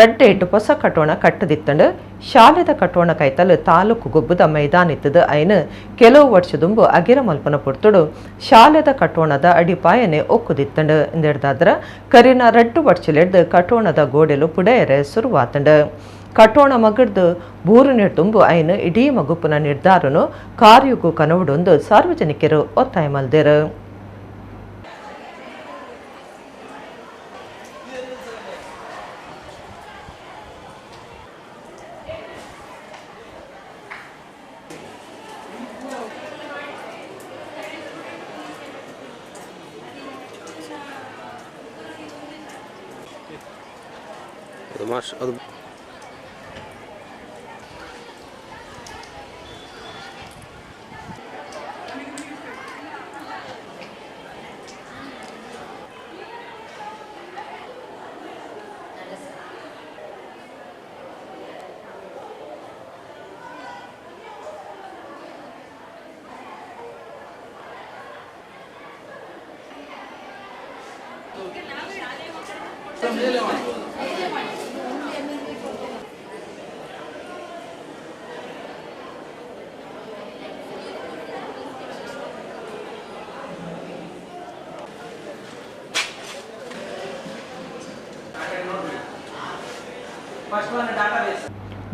ರಡ್ಡೆ ಇಟ್ಟು ಹೊಸ ಕಟೋಣ ಕಟ್ಟದಿತ್ತಂಡು. ಶಾಲೆದ ಕಟೋಣ ಕೈತಲ್ ತಾಲೂಕು ಗೊಬ್ಬುದ ಮೈದಾನ ಇತ್ತದ ಐನು ಕೆಲವು ವರ್ಷದುಂಬು ಅಗಿರ ಮಲ್ಪನ ಪುಡ್ತುಡು ಶಾಲೆದ ಕಟೋಣದ ಅಡಿಪಾಯನೆ ಒಕ್ಕುದಿತ್ತಂಡು ಎಂದಿಡ್ದಾದ್ರ ಕರಿನ 2 ವರ್ಷಲೆಡ್ದು ಕಟೋಣದ ಗೋಡೆಲು ಪುಡೆಯರೆ ಶುರುವಾತಂಡ. ಕಟೋಣ ಮಗಡ್ದು ಬೂರು ತುಂಬು ಐನು ಇಡೀ ಮಗುಪುನ ನಿರ್ಧಾರನು ಕಾರ್ಯಗೂ ಕನವುಡೊಂದು ಸಾರ್ವಜನಿಕರು ಒತ್ತಾಯ ಮಲ್ದೇರು. ಅದು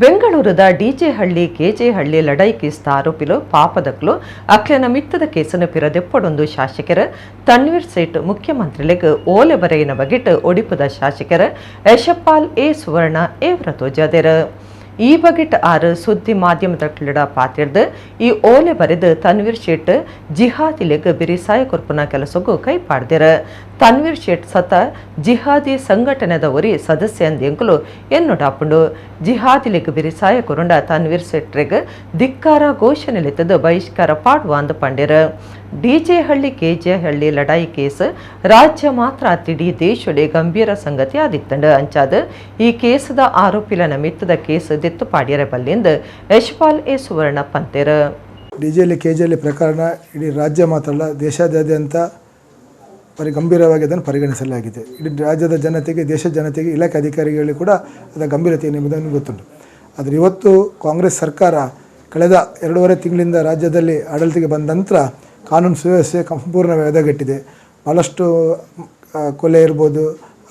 ಬೆಂಗಳೂರದ ಡಿಜೆ ಹಳ್ಳಿ ಕೆಜೆ ಹಳ್ಳಿ ಲಡಾಯಿ ಕೇಸ್ ಆರೋಪಿಲು ಪಾಪದಕ್ಲು ಅಕ್ಲೆನ ಮಿತ್ತದ ಕೇಸನ್ನು ಪಿರದೆಪ್ಪಡೊಂದು ಶಾಸಕರ ತನ್ವೀರ್ ಸೇಠ್ ಮುಖ್ಯಮಂತ್ರಿಗಳಿಗೆ ಓಲೆ ಬರೆಯಿನ ಬಗೆಟ್ ಒಡಿಪುದ ಶಾಸಕರ ಯಶಪಾಲ್ ಎ ಸುವರ್ಣ ಏವ್ರತೋಜಾದೆರ. ಈ ಬಗೆಟ್ ಆರು ಸುದ್ದಿ ಮಾಧ್ಯಮದ ಪಾತಿರ್ದು ಈ ಓಲೆ ಬರೆದು ತನ್ವೀರ್ ಶೇಟ್ ಜಿಹಾದಿಲೆಗ್ ಬಿರಿಸಾಯ ಕೊರ್ಪುನ ಕೆಲಸಗೂ ಕೈಪಾಡ್ದೆರ. ತನ್ವೀರ್ ಶೇಟ್ ಸತ ಜಿಹಾದಿ ಸಂಘಟನೆದ ಒರಿ ಸದಸ್ಯ ಎಂದೆಂಕುಲು ಎನ್ನುಡಾಪುಂಡು. ಜಿಹಾದಿಲೆಗ್ ಬಿರಿಸಾಯ ಕೊರುಂಡ ತನ್ವೀರ್ ಶೇಟ್ರೆಗ್ ಧಿಕ್ಕಾರ ಘೋಷಣೆಲೆತ್ತದ ಬಹಿಷ್ಕಾರ ಪಾಡುವ ಅಂದು ಪಂಡೆರ. ಡಿಜೆ ಹಳ್ಳಿ ಕೆಜೆ ಹಳ್ಳಿ ಲಡಾಯಿ ಕೇಸ್ ರಾಜ್ಯ ಮಾತ್ರ ಅತ್ತಿಡೀ ದೇಶಡೆ ಗಂಭೀರ ಸಂಗತಿ ಆದಿತ್ತಂಡ ಅಂಚಾದ ಈ ಕೇಸದ ಆರೋಪಿಲನ ಮಿತ್ತದ ಕೇಸ್ ದೆತ್ತು ಪಾಡ್ಯರ ಬಲ್ಲಿಂದ ಯಶಪಾಲ್ ಎ ಸುವರ್ಣ ಪಂತೆರ. ಡಿಜೆಯಲ್ಲಿ ಕೆಜೆಯಲ್ಲಿ ಪ್ರಕರಣ ಇಡೀ ರಾಜ್ಯ ಮಾತ್ರ ಅಲ್ಲ ದೇಶಾದ್ಯಂತ ಗಂಭೀರವಾಗಿ ಅದನ್ನು ಪರಿಗಣಿಸಲಾಗಿದೆ. ಇಡೀ ರಾಜ್ಯದ ಜನತೆಗೆ ದೇಶದ ಜನತೆಗೆ ಇಲಾಖೆ ಅಧಿಕಾರಿಗಳಿಗೆ ಕೂಡ ಅದರ ಗಂಭೀರತೆ ಏನೆಂಬುದನ್ನು ಗೊತ್ತುಂಟು. ಆದರೆ ಇವತ್ತು ಕಾಂಗ್ರೆಸ್ ಸರ್ಕಾರ ಕಳೆದ 2.5 ತಿಂಗಳಿಂದ ರಾಜ್ಯದಲ್ಲಿ ಆಡಳಿತಕ್ಕೆ ಬಂದ ನಂತರ ಕಾನೂನು ಸುವ್ಯವಸ್ಥೆ ಸಂಪೂರ್ಣ ಎದೆಗಟ್ಟಿದೆ. ಭಾಳಷ್ಟು ಕೊಲೆ ಇರ್ಬೋದು,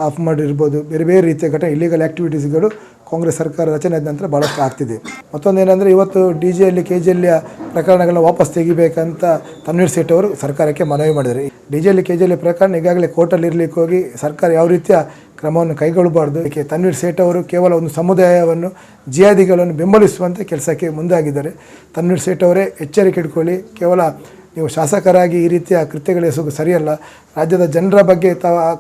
ಆಫ್ ಮಾಡಿರ್ಬೋದು, ಬೇರೆ ಬೇರೆ ರೀತಿಯ ಘಟನೆ ಇಲ್ಲಿಗಲ್ ಆ್ಯಕ್ಟಿವಿಟೀಸ್ಗಳು ಕಾಂಗ್ರೆಸ್ ಸರ್ಕಾರ ರಚನೆ ಆದ ನಂತರ ಭಾಳಷ್ಟು ಆಗ್ತಿದೆ. ಮತ್ತೊಂದೇನೆಂದರೆ ಇವತ್ತು ಡಿ ಜಿಯಲ್ಲಿ ಕೆ ಜಿಯಲ್ಲಿ ಪ್ರಕರಣಗಳನ್ನ ವಾಪಸ್ ತೆಗಿಬೇಕಂತ ತನ್ವೀರ್ ಸೇಠ್ ಅವರು ಸರ್ಕಾರಕ್ಕೆ ಮನವಿ ಮಾಡಿದ್ದಾರೆ. ಡಿ ಜಿಯಲ್ಲಿ ಕೆ ಜಿಯಲ್ಲಿ ಪ್ರಕರಣ ಈಗಾಗಲೇ ಕೋರ್ಟಲ್ಲಿ ಇರಲಿಕ್ಕೆ ಹೋಗಿ ಸರ್ಕಾರ ಯಾವ ರೀತಿಯ ಕ್ರಮವನ್ನು ಕೈಗೊಳ್ಳಬಾರ್ದು. ಅದಕ್ಕೆ ತನ್ವೀರ್ ಸೇಠ್ ಅವರು ಕೇವಲ ಒಂದು ಸಮುದಾಯವನ್ನು ಜಿಹಾದಿಗಳನ್ನು ಬೆಂಬಲಿಸುವಂಥ ಕೆಲಸಕ್ಕೆ ಮುಂದಾಗಿದ್ದಾರೆ. ತನ್ವೀರ್ ಸೇಠ್ ಅವರೇ ಎಚ್ಚರಿಕೆ ಇಟ್ಕೊಳ್ಳಿ. ಕೇವಲ ನೀವು ಶಾಸಕರಾಗಿ ಈ ರೀತಿಯ ಕೃತ್ಯಗಳೆಸೋದು ಸರಿಯಲ್ಲ. ರಾಜ್ಯದ ಜನರ ಬಗ್ಗೆ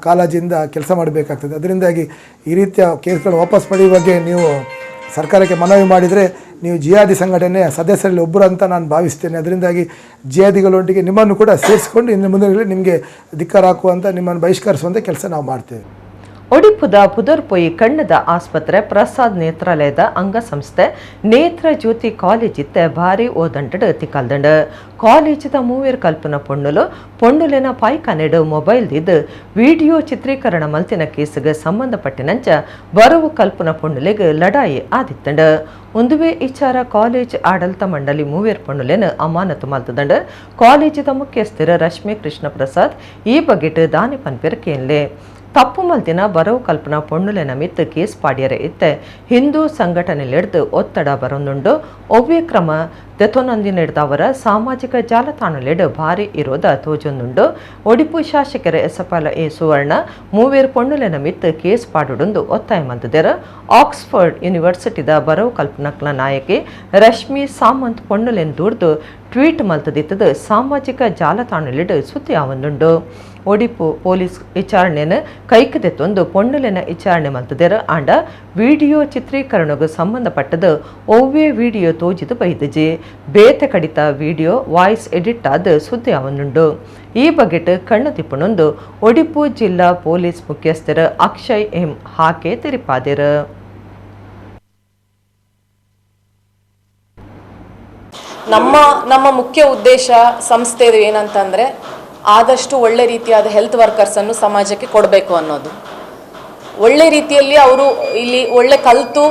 ಕಾಳಜಿಯಿಂದ ಕೆಲಸ ಮಾಡಬೇಕಾಗ್ತದೆ. ಅದರಿಂದಾಗಿ ಈ ರೀತಿಯ ಕೇಸ್ಗಳು ವಾಪಸ್ ಪಡೆಯುವ ಬಗ್ಗೆ ನೀವು ಸರ್ಕಾರಕ್ಕೆ ಮನವಿ ಮಾಡಿದರೆ ನೀವು ಜಿಹಾದಿ ಸಂಘಟನೆಯ ಸದಸ್ಯರಲ್ಲಿ ಒಬ್ಬರು ಅಂತ ನಾನು ಭಾವಿಸ್ತೇನೆ. ಅದರಿಂದಾಗಿ ಜಿಹಾದಿಗಳೊಟ್ಟಿಗೆ ನಿಮ್ಮನ್ನು ಕೂಡ ಸೇರಿಸಿಕೊಂಡು ಇನ್ನು ಮುಂದೆ ನಿಮಗೆ ಧಿಕ್ಕಾರ ಹಾಕುವಂಥ, ನಿಮ್ಮನ್ನು ಬಹಿಷ್ಕರಿಸುವಂಥ ಕೆಲಸ ನಾವು ಮಾಡ್ತೇವೆ. ಒಡಿಪುದ ಪುದರ್ಪೊಯಿ ಕಣ್ಣದ ಆಸ್ಪತ್ರೆ ಪ್ರಸಾದ್ ನೇತ್ರಾಲಯದ ಅಂಗಸಂಸ್ಥೆ ನೇತ್ರ ಜ್ಯೋತಿ ಕಾಲೇಜಿತ್ತೆ ಭಾರಿ ಓದಂಟಡ್ ತಿಕ್ಕಲ್ದಂಡು ಕಾಲೇಜಿದ ಮೂವೇರು ಕಲ್ಪನ ಪೊಣ್ಣುಲಿನ ಪಾಯ್ಕಾನೆಡು ಮೊಬೈಲ್ದಿದ್ದು ವಿಡಿಯೋ ಚಿತ್ರೀಕರಣ ಮಲ್ತಿನ ಕೇಸಿಗೆ ಸಂಬಂಧಪಟ್ಟಿನಂಚ ಬರವು ಕಲ್ಪನ ಪೊಣ್ಣುಲಿಗೆ ಲಡಾಯಿ ಆದಿತ್ತಂಡು. ಒಂದುವೇ ವಿಚಾರ ಕಾಲೇಜ್ ಆಡಳಿತ ಮಂಡಳಿ ಮೂವೇರು ಪೊಣ್ಣುಲೆನ ಅಮಾನತು ಮಲ್ತದಂಡು ಕಾಲೇಜಿದ ಮುಖ್ಯಸ್ಥರು ರಶ್ಮಿ ಕೃಷ್ಣ ಪ್ರಸಾದ್ ಈ ಬಗೆಟ್ ದಾನಿ ಪನ್ಪೇರ್ ಕೇನ್ಲೆ ತಪ್ಪು ಮಲ್ತಿನ ಬರವು ಕಲ್ಪನ ಪೊಣ್ಣುಲೆನ ಮಿತ್ತು ಕೇಸ್ ಪಾಡ್ಯರೆ ಇತ್ತೆ ಹಿಂದೂ ಸಂಘಟನೆಲೆಡ್ದು ಒತ್ತಡ ಬರೊಂದುಂಡು ಒವ್ವೆ ಕ್ರಮ ತೆತೊನೊಂದಿನೆಡ್ದವರ ಸಾಮಾಜಿಕ ಜಾಲತಾಣಲೆಡ್ ಭಾರಿ ಇರೋದ ತೋಜೊಂದುಂಡು. ಒಡಿಪು ಶಾಸಕರ ಎಸಪಾಲ ಎ ಸುವರ್ಣ ಮೂವೇರು ಪೊಣ್ಣುಲೆನ ಮಿತ್ತು ಕೇಸ್ ಪಾಡುಡುಂದು ಒತ್ತಾಯ ಮಲ್ತದೆರ. ಆಕ್ಸ್ಫರ್ಡ್ ಯೂನಿವರ್ಸಿಟಿದ ಬರವು ಕಲ್ಪನಕ್ಲ ನಾಯಕಿ ರಶ್ಮಿ ಸಾಮಂತ್ ಪೊಣ್ಣುಲೆನ್ ದೂರ್ದು ಟ್ವೀಟ್ ಮಲ್ತದಿತ್ತದು ಸಾಮಾಜಿಕ ಜಾಲತಾಣಲೆಡ್ ಸುದ್ದಿ ಆವೊಂದುಂಡು. ಒಡಿಪು ಪೊಲೀಸ್ ವಿಚಾರಣೆನ ಕೈಕದೆತ್ತೊಂದು ಪೊಣ್ಣುಲೆನ ವಿಚಾರಣೆ ಮಲ್ತದೆರ ಆಂಡ ವಿಡಿಯೋ ಚಿತ್ರೀಕರಣಗೂ ಸಂಬಂಧಪಟ್ಟದು ಒವ್ವೇ ವಿಡಿಯೋ ತೋಜಿದು ಬೈದಜಿ ಬೇತೆ ಕಡಿತ ವಿಡಿಯೋ ವಾಯ್ಸ್ ಎಡಿಟ್ ಆದ ಸುದ್ದಿ ಅವನುಂಡು. ಈ ಬಗೆಟ್ ಕಣ್ಣು ತಿಪ್ಪುನೊಂದು ಒಡಿಪು ಜಿಲ್ಲಾ ಪೊಲೀಸ್ ಮುಖ್ಯಸ್ಥರ ಅಕ್ಷಯ್ ಎಂ ಹಾಕೆ ತಿರಿಪಾದೆರ. ನಮ್ಮ ಮುಖ್ಯ ಉದ್ದೇಶ ಸಂಸ್ಥೆದು ಏನಂತಂದರೆ ಆದಷ್ಟು ಒಳ್ಳೆ ರೀತಿಯಾದ ಹೆಲ್ತ್ ವರ್ಕರ್ಸನ್ನು ಸಮಾಜಕ್ಕೆ ಕೊಡಬೇಕು ಅನ್ನೋದು. ಒಳ್ಳೆ ರೀತಿಯಲ್ಲಿ ಅವರು ಇಲ್ಲಿ ಒಳ್ಳೆ ಕಲಿತು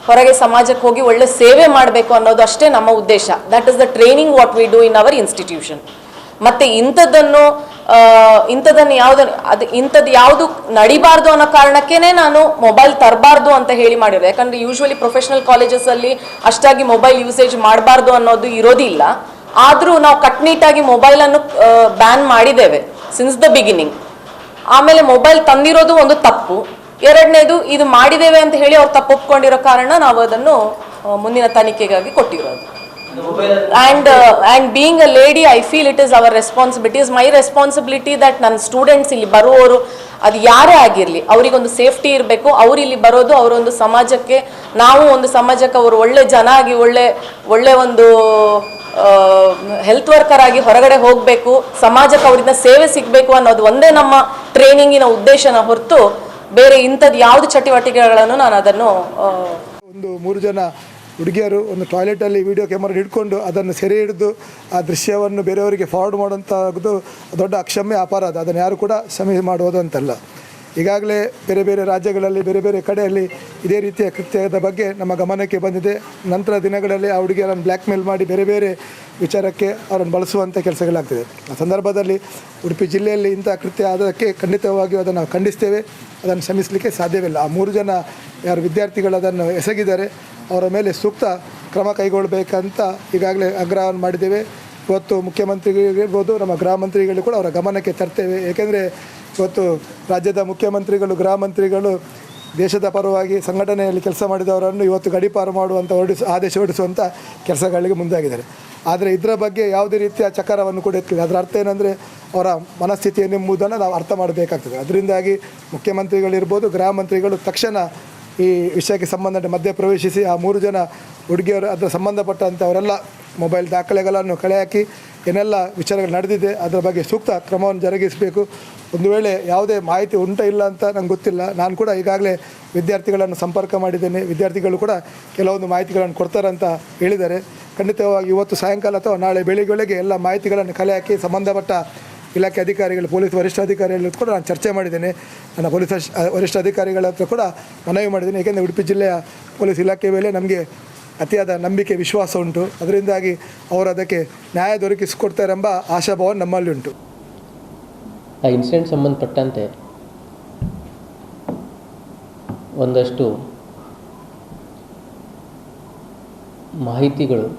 ಹೊರಗೆ ಸಮಾಜಕ್ಕೆ ಹೋಗಿ ಒಳ್ಳೆ ಸೇವೆ ಮಾಡಬೇಕು ಅನ್ನೋದು ಅಷ್ಟೇ ನಮ್ಮ ಉದ್ದೇಶ. That is the training what we do in our institution. ಮತ್ತು ಇಂಥದ್ದು ಯಾವುದು ನಡಿಬಾರ್ದು ಅನ್ನೋ ಕಾರಣಕ್ಕೇ ನಾನು ಮೊಬೈಲ್ ತರಬಾರ್ದು ಅಂತ ಹೇಳಿ ಮಾಡಿರೋದು. ಯಾಕಂದರೆ ಯೂಶ್ವಲಿ ಪ್ರೊಫೆಷನಲ್ ಕಾಲೇಜಸಲ್ಲಿ ಅಷ್ಟಾಗಿ ಮೊಬೈಲ್ ಯೂಸೇಜ್ ಮಾಡಬಾರ್ದು ಅನ್ನೋದು ಇರೋದಿಲ್ಲ. ಆದರೂ ನಾವು ಕಟ್ನೀಟಾಗಿ ಮೊಬೈಲನ್ನು ಬ್ಯಾನ್ ಮಾಡಿದ್ದೇವೆ ಸಿನ್ಸ್ ದ ಬಿಗಿನಿಂಗ್. ಆಮೇಲೆ ಮೊಬೈಲ್ ತಂದಿರೋದು ಒಂದು ತಪ್ಪು. ಎರಡನೇದು ಇದು ಮಾಡಿದ್ದೇವೆ ಅಂತ ಹೇಳಿ ಅವ್ರು ತಪ್ಪು ಒಪ್ಕೊಂಡಿರೋ ಕಾರಣ ನಾವು ಅದನ್ನು ಮುಂದಿನ ತನಿಖೆಗಾಗಿ ಕೊಟ್ಟಿರೋದು. And being a lady I feel it is our responsibility, is my responsibility that ನನ್ನ ಸ್ಟೂಡೆಂಟ್ಸ್ ಇಲ್ಲಿ ಬರುವವರು ಅದು ಯಾರೇ ಆಗಿರಲಿ ಅವರಿಗೊಂದು ಸೇಫ್ಟಿ ಇರಬೇಕು. ಅವ್ರು ಇಲ್ಲಿ ಬರೋದು ಅವರೊಂದು ಸಮಾಜಕ್ಕೆ, ನಾವು ಒಂದು ಸಮಾಜಕ್ಕೆ ಅವರು ಒಳ್ಳೆ ಜನ ಆಗಿ ಒಳ್ಳೆ ಒಂದು ಹೆಲ್ತ್ ವರ್ಕರ್ ಆಗಿ ಹೊರಗಡೆ ಹೋಗಬೇಕು, ಸಮಾಜಕ್ಕೆ ಅವರಿಂದ ಸೇವೆ ಸಿಗಬೇಕು ಅನ್ನೋದು ಒಂದೇ ನಮ್ಮ ಟ್ರೈನಿಂಗಿನ ಉದ್ದೇಶನ ಹೊರತು ಬೇರೆ ಇಂಥದ್ದು ಯಾವುದು ಚಟುವಟಿಕೆಗಳನ್ನು ನಾನು ಅದನ್ನು ಒಂದು 3 ಜನ ಹುಡುಗಿಯರು ಒಂದು ಟಾಯ್ಲೆಟಲ್ಲಿ ವಿಡಿಯೋ ಕ್ಯಾಮರಾ ಹಿಡ್ಕೊಂಡು ಅದನ್ನು ಸೆರೆ ಹಿಡಿದು ಆ ದೃಶ್ಯವನ್ನು ಬೇರೆಯವರಿಗೆ ಫಾರ್ವರ್ಡ್ ಮಾಡೋಂಥದ್ದು ದೊಡ್ಡ ಅಕ್ಷಮ್ಯ ಅಪರಾಧ. ಅದನ್ನು ಯಾರು ಕೂಡ ಕ್ಷಮೆ ಮಾಡುವುದು ಅಂತಲ್ಲ. ಈಗಾಗಲೇ ಬೇರೆ ಬೇರೆ ರಾಜ್ಯಗಳಲ್ಲಿ ಬೇರೆ ಬೇರೆ ಕಡೆಯಲ್ಲಿ ಇದೇ ರೀತಿಯ ಕೃತ್ಯದ ಬಗ್ಗೆ ನಮ್ಮ ಗಮನಕ್ಕೆ ಬಂದಿದೆ. ನಂತರ ದಿನಗಳಲ್ಲಿ ಆ ಹುಡುಗಿಯರನ್ನು ಬ್ಲ್ಯಾಕ್ ಮೇಲ್ ಮಾಡಿ ಬೇರೆ ಬೇರೆ ವಿಚಾರಕ್ಕೆ ಅವರನ್ನು ಬಳಸುವಂಥ ಕೆಲಸಗಳಾಗ್ತದೆ. ಆ ಸಂದರ್ಭದಲ್ಲಿ ಉಡುಪಿ ಜಿಲ್ಲೆಯಲ್ಲಿ ಇಂಥ ಕೃತ್ಯ ಆದಕ್ಕೆ ಖಂಡಿತವಾಗಿಯೂ ಅದನ್ನು ನಾವು ಖಂಡಿಸ್ತೇವೆ. ಅದನ್ನು ಕ್ಷಮಿಸಲಿಕ್ಕೆ ಸಾಧ್ಯವಿಲ್ಲ. ಆ 3 ಜನ ಯಾರು ವಿದ್ಯಾರ್ಥಿಗಳು ಅದನ್ನು ಎಸಗಿದ್ದಾರೆ ಅವರ ಮೇಲೆ ಸೂಕ್ತ ಕ್ರಮ ಕೈಗೊಳ್ಳಬೇಕಂತ ಈಗಾಗಲೇ ಆಗ್ರಹವನ್ನು ಮಾಡಿದ್ದೇವೆ. ಇವತ್ತು ಮುಖ್ಯಮಂತ್ರಿಗಳಿರ್ಬೋದು, ನಮ್ಮ ಗೃಹ ಮಂತ್ರಿಗಳು ಕೂಡ ಅವರ ಗಮನಕ್ಕೆ ತರ್ತೇವೆ. ಏಕೆಂದರೆ ಇವತ್ತು ರಾಜ್ಯದ ಮುಖ್ಯಮಂತ್ರಿಗಳು, ಗೃಹ ಮಂತ್ರಿಗಳು ದೇಶದ ಪರವಾಗಿ ಸಂಘಟನೆಯಲ್ಲಿ ಕೆಲಸ ಮಾಡಿದವರನ್ನು ಇವತ್ತು ಗಡೀಪಾರು ಮಾಡುವಂಥ ಆದೇಶ ಹೊರಡಿಸುವಂಥ ಕೆಲಸಗಳಿಗೆ ಮುಂದಾಗಿದ್ದಾರೆ. ಆದರೆ ಇದರ ಬಗ್ಗೆ ಯಾವುದೇ ರೀತಿಯ ಚಕಾರವನ್ನು ಕೂಡ ಎತ್ತಿಲ್ಲ. ಅದರ ಅರ್ಥ ಏನಂದರೆ ಅವರ ಮನಸ್ಥಿತಿ ಏನೆಂಬುದನ್ನು ನಾವು ಅರ್ಥ ಮಾಡಬೇಕಾಗ್ತದೆ. ಅದರಿಂದಾಗಿ ಮುಖ್ಯಮಂತ್ರಿಗಳಿರ್ಬೋದು, ಗೃಹ ಮಂತ್ರಿಗಳು ತಕ್ಷಣ ಈ ವಿಷಯಕ್ಕೆ ಸಂಬಂಧ ಮಧ್ಯೆ ಪ್ರವೇಶಿಸಿ ಆ 3 ಜನ ಹುಡುಗಿಯರು ಅದರ ಸಂಬಂಧಪಟ್ಟಂಥವರೆಲ್ಲ ಮೊಬೈಲ್ ದಾಖಲೆಗಳನ್ನು ಕಳೆ ಹಾಕಿ ಏನೆಲ್ಲ ವಿಚಾರಗಳು ನಡೆದಿದೆ ಅದರ ಬಗ್ಗೆ ಸೂಕ್ತ ಕ್ರಮವನ್ನು ಜರುಗಿಸಬೇಕು. ಒಂದು ವೇಳೆ ಯಾವುದೇ ಮಾಹಿತಿ ಇಲ್ಲ ಅಂತ ನಂಗೆ ಗೊತ್ತಿಲ್ಲ. ನಾನು ಕೂಡ ಈಗಾಗಲೇ ವಿದ್ಯಾರ್ಥಿಗಳನ್ನು ಸಂಪರ್ಕ ಮಾಡಿದ್ದೇನೆ. ವಿದ್ಯಾರ್ಥಿಗಳು ಕೂಡ ಕೆಲವೊಂದು ಮಾಹಿತಿಗಳನ್ನು ಕೊಡ್ತಾರೆ ಅಂತ ಹೇಳಿದ್ದಾರೆ. ಖಂಡಿತವಾಗಿ ಇವತ್ತು ಸಾಯಂಕಾಲ ಅಥವಾ ನಾಳೆ ಬೆಳಿಗ್ಗೆ ಎಲ್ಲ ಮಾಹಿತಿಗಳನ್ನು ಕಲೆ ಹಾಕಿ ಸಂಬಂಧಪಟ್ಟ ಇಲಾಖೆ ಅಧಿಕಾರಿಗಳು, ಪೊಲೀಸ್ ವರಿಷ್ಠಾಧಿಕಾರಿಗಳ ಕೂಡ ನಾನು ಚರ್ಚೆ ಮಾಡಿದ್ದೇನೆ. ನನ್ನ ಪೊಲೀಸ್ ವರಿಷ್ಠಾಧಿಕಾರಿಗಳ ಹತ್ರ ಕೂಡ ಮನವಿ ಮಾಡಿದ್ದೇನೆ. ಏಕೆಂದರೆ ಉಡುಪಿ ಜಿಲ್ಲೆಯ ಪೊಲೀಸ್ ಇಲಾಖೆ ಮೇಲೆ ನಮಗೆ ಅತಿಯಾದ ನಂಬಿಕೆ, ವಿಶ್ವಾಸ ಉಂಟು. ಅದರಿಂದಾಗಿ ಅವರು ಅದಕ್ಕೆ ನ್ಯಾಯ ದೊರಕಿಸಿಕೊಡ್ತಾರೆಂಬ ಆಶಾಭಾವ ನಮ್ಮಲ್ಲಿ ಉಂಟು. ಆ ಇನ್ಸಿಡೆಂಟ್ ಸಂಬಂಧಪಟ್ಟಂತೆ ಒಂದಷ್ಟು ಮಾಹಿತಿಗಳು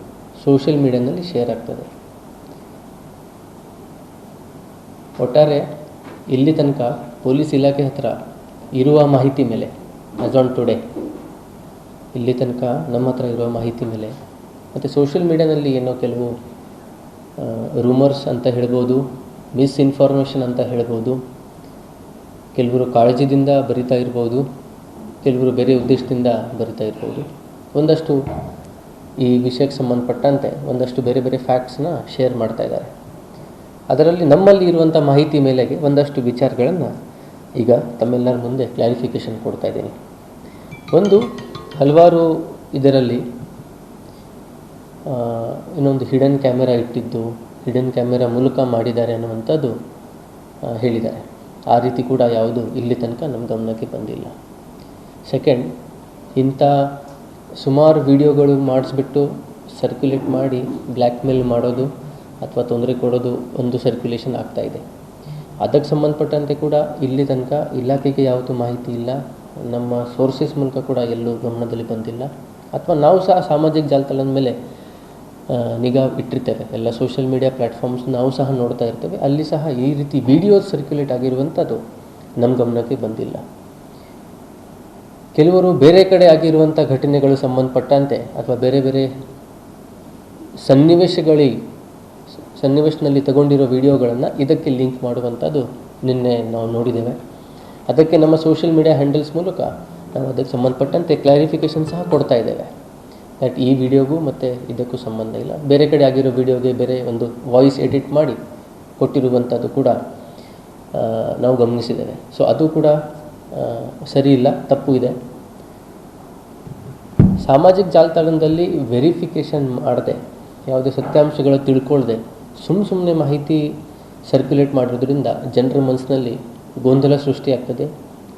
ಸೋಷಿಯಲ್ ಮೀಡಿಯಾದಲ್ಲಿ ಶೇರ್ ಆಗ್ತದೆ. ಒಟ್ಟಾರೆ ಇಲ್ಲಿ ತನಕ ಪೊಲೀಸ್ ಇಲಾಖೆ ಹತ್ರ ಇರುವ ಮಾಹಿತಿ ಮೇಲೆ ಆ್ಯಸ್ ಆನ್ ಟುಡೇ ಇಲ್ಲಿ ತನಕ ನಮ್ಮ ಹತ್ರ ಇರುವ ಮಾಹಿತಿ ಮೇಲೆ ಮತ್ತು ಸೋಷಿಯಲ್ ಮೀಡಿಯಾದಲ್ಲಿ ಏನೋ ಕೆಲವು ರೂಮರ್ಸ್ ಅಂತ ಹೇಳ್ಬೋದು, ಮಿಸ್ಇನ್ಫಾರ್ಮೇಷನ್ ಅಂತ ಹೇಳ್ಬೋದು, ಕೆಲವರು ಕಾಳಜಿದಿಂದ ಬರಿತಾ ಇರ್ಬೋದು, ಕೆಲವರು ಬೇರೆ ಉದ್ದೇಶದಿಂದ ಬರಿತಾ ಇರ್ಬೋದು. ಒಂದಷ್ಟು ಈ ವಿಷಯಕ್ಕೆ ಸಂಬಂಧಪಟ್ಟಂತೆ ಒಂದಷ್ಟು ಬೇರೆ ಬೇರೆ ಫ್ಯಾಕ್ಟ್ಸ್ನ ಶೇರ್ ಮಾಡ್ತಾ ಇದ್ದಾರೆ. ಅದರಲ್ಲಿ ನಮ್ಮಲ್ಲಿ ಇರುವಂಥ ಮಾಹಿತಿ ಮೇಲೆಗೆ ಒಂದಷ್ಟು ವಿಚಾರಗಳನ್ನು ಈಗ ತಮ್ಮೆಲ್ಲರ ಮುಂದೆ ಕ್ಲಾರಿಫಿಕೇಷನ್ ಕೊಡ್ತಾ ಇದ್ದೀನಿ. ಒಂದು, ಹಲವಾರು ಇದರಲ್ಲಿ ಇನ್ನೊಂದು ಹಿಡನ್ ಕ್ಯಾಮೆರಾ ಇಟ್ಟಿದ್ದು, ಹಿಡನ್ ಕ್ಯಾಮೆರಾ ಮೂಲಕ ಮಾಡಿದ್ದಾರೆ ಅನ್ನುವಂಥದ್ದು ಹೇಳಿದ್ದಾರೆ. ಆ ರೀತಿ ಕೂಡ ಯಾವುದು ಇಲ್ಲಿ ತನಕ ನಮ್ಮ ಗಮನಕ್ಕೆ ಬಂದಿಲ್ಲ. ಸೆಕೆಂಡ್, ಇಂಥ ಸುಮಾರು ವಿಡಿಯೋಗಳು ಮಾಡಿಸ್ಬಿಟ್ಟು ಸರ್ಕ್ಯುಲೇಟ್ ಮಾಡಿ ಬ್ಲ್ಯಾಕ್ ಮೇಲ್ ಮಾಡೋದು ಅಥವಾ ತೊಂದರೆ ಕೊಡೋದು ಒಂದು ಸರ್ಕ್ಯುಲೇಷನ್ ಆಗ್ತಾಯಿದೆ. ಅದಕ್ಕೆ ಸಂಬಂಧಪಟ್ಟಂತೆ ಕೂಡ ಇಲ್ಲಿ ತನಕ ಇಲಾಖೆಗೆ ಯಾವುದು ಮಾಹಿತಿ ಇಲ್ಲ, ನಮ್ಮ ಸೋರ್ಸಸ್ ಮೂಲಕ ಕೂಡ ಎಲ್ಲೂ ಗಮನದಲ್ಲಿ ಬಂದಿಲ್ಲ. ಅಥವಾ ನಾವು ಸಹ ಸಾಮಾಜಿಕ ಜಾಲತಾಣದ ಮೇಲೆ ನಿಗಾ ಇಟ್ಟಿರ್ತೇವೆ, ಎಲ್ಲ ಸೋಷಿಯಲ್ ಮೀಡಿಯಾ ಪ್ಲ್ಯಾಟ್ಫಾರ್ಮ್ಸ್ ನಾವು ಸಹ ನೋಡ್ತಾ ಇರ್ತೇವೆ, ಅಲ್ಲಿ ಸಹ ಈ ರೀತಿ ವಿಡಿಯೋಸ್ ಸರ್ಕ್ಯುಲೇಟ್ ಆಗಿರುವಂಥದ್ದು ನಮ್ಮ ಗಮನಕ್ಕೆ ಬಂದಿಲ್ಲ. ಕೆಲವರು ಬೇರೆ ಕಡೆ ಆಗಿರುವಂಥ ಘಟನೆಗಳು ಸಂಬಂಧಪಟ್ಟಂತೆ ಅಥವಾ ಬೇರೆ ಬೇರೆ ಸನ್ನಿವೇಶದಲ್ಲಿ ತಗೊಂಡಿರೋ ವಿಡಿಯೋಗಳನ್ನು ಇದಕ್ಕೆ ಲಿಂಕ್ ಮಾಡುವಂಥದ್ದು ನಿನ್ನೆ ನಾವು ನೋಡಿದ್ದೇವೆ. ಅದಕ್ಕೆ ನಮ್ಮ ಸೋಷಿಯಲ್ ಮೀಡಿಯಾ ಹ್ಯಾಂಡಲ್ಸ್ ಮೂಲಕ ನಾವು ಅದಕ್ಕೆ ಸಂಬಂಧಪಟ್ಟಂತೆ ಕ್ಲಾರಿಫಿಕೇಷನ್ ಸಹ ಕೊಡ್ತಾ ಇದ್ದೇವೆ. ದಟ್ ಈ ವಿಡಿಯೋಗೂ ಮತ್ತು ಇದಕ್ಕೂ ಸಂಬಂಧ ಇಲ್ಲ, ಬೇರೆ ಕಡೆ ಆಗಿರೋ ವಿಡಿಯೋಗೆ ಬೇರೆ ಒಂದು ವಾಯ್ಸ್ ಎಡಿಟ್ ಮಾಡಿ ಕೊಟ್ಟಿರುವಂಥದ್ದು ಕೂಡ ನಾವು ಗಮನಿಸಿದ್ದೇವೆ. ಸೊ ಅದು ಕೂಡ ಸರಿ ಇಲ್ಲ, ತಪ್ಪು ಇದೆ. ಸಾಮಾಜಿಕ ಜಾಲತಾಣದಲ್ಲಿ ವೆರಿಫಿಕೇಷನ್ ಮಾಡದೆ, ಯಾವುದೇ ಸತ್ಯಾಂಶಗಳು ತಿಳ್ಕೊಳ್ಳದೆ ಸುಮ್ಮನೆ ಮಾಹಿತಿ ಸರ್ಕ್ಯುಲೇಟ್ ಮಾಡೋದ್ರಿಂದ ಜನರ ಮನಸ್ಸಿನಲ್ಲಿ ಗೊಂದಲ ಸೃಷ್ಟಿಯಾಗ್ತದೆ,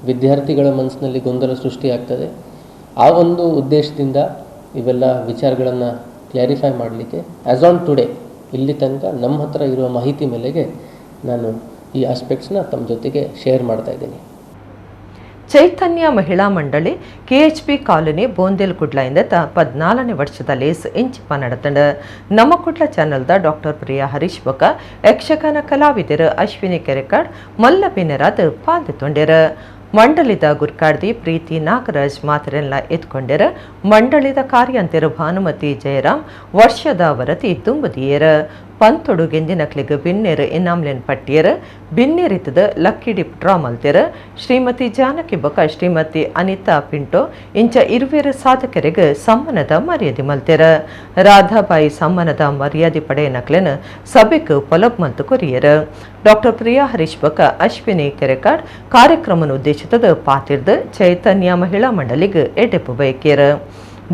ವಿದ್ಯಾರ್ಥಿಗಳ ಮನಸ್ಸಿನಲ್ಲಿ ಗೊಂದಲ ಸೃಷ್ಟಿಯಾಗ್ತದೆ. ಆ ಒಂದು ಉದ್ದೇಶದಿಂದ ಇವೆಲ್ಲ ವಿಚಾರಗಳನ್ನು ಕ್ಲಾರಿಫೈ ಮಾಡಲಿಕ್ಕೆ ಆ್ಯಸ್ ಆನ್ ಟುಡೇ ಇಲ್ಲಿ ತನಕ ನಮ್ಮ ಹತ್ರ ಇರುವ ಮಾಹಿತಿ ಮೇಲೆಗೆ ನಾನು ಈ ಆಸ್ಪೆಕ್ಟ್ಸ್ನ ತಮ್ಮ ಜೊತೆಗೆ ಶೇರ್ ಮಾಡ್ತಾ ಇದ್ದೀನಿ. ಚೈತನ್ಯ ಮಹಿಳಾ ಮಂಡಳಿ KHP ಕಾಲೋನಿ ಬೋಂದೇಲ್ ಕುಡ್ಲಾಯಿಂದ 14ನೇ ವರ್ಷದ ಲೇಸ್ ಇಂಚಿಪ ನಡೆತಂಡ ನಮ್ಮ ಕುಡ್ಲ ಚಾನಲ್ದ ಡಾಕ್ಟರ್ ಪ್ರಿಯಾ ಹರೀಶ್ ಬೊಕ್ಕ ಯಕ್ಷಗಾನ ಕಲಾವಿದರು ಅಶ್ವಿನಿ ಕೆರೆಕಾಡ್ ಮಲ್ಲಪಿನರಾದ ಪಾಲ್ಗೊಂಡಿರ. ಮಂಡಳಿದ ಗುರ್ಕಾಡ್ದಿ ಪ್ರೀತಿ ನಾಗರಾಜ್ ಮಾತ್ರೆಲ್ಲ ಎತ್ಕೊಂಡರ. ಮಂಡಳಿದ ಕಾರ್ಯಾಂತಿರು ಭಾನುಮತಿ ಜಯರಾಮ್ ವರ್ಷದ ವರದಿ ತುಂಬುದಿಯರ. ಪಂತೊಡು ಗೆಂದಿನಕ್ಲಿಗೆ ಬಿನ್ನೇರು ಇನಾಮ್ಲೆನ್ ಪಟ್ಟಿಯರ. ಬಿನ್ನೇರಿತದ ಲಕ್ಕಿಡಿಪ್ ಡ್ರಾ ಮಲ್ತೆರ. ಶ್ರೀಮತಿ ಜಾನಕಿ ಬೊಕ ಶ್ರೀಮತಿ ಅನಿತಾ ಪಿಂಟೋ ಇಂಚ ಇರುವೆರ ಸಾಧಕರಿಗೆ ಸಮ್ಮಾನದ ಮರ್ಯಾದೆ ಮಲ್ತೆರ. ರಾಧಾಬಾಯಿ ಸಮ್ಮಾನದ ಮರ್ಯಾದೆ ಪಡೆಯನಕ್ಲೆನ ಸಭೆಗೆ ಪೊಲಬ್ ಮಲ್ತು ಕೊರಿಯರ. ಡಾಕ್ಟರ್ ಪ್ರಿಯಾ ಹರೀಶ್ ಬೊಕ ಅಶ್ವಿನಿ ಕೆರೆಕಾಡ್ ಕಾರ್ಯಕ್ರಮ ಉದ್ದೇಶಿತದ ಪಾತಿರ್ದ ಚೈತನ್ಯ ಮಹಿಳಾ ಮಂಡಳಿಗೆ ಎಡೆಪು ಬೈಕೇರ.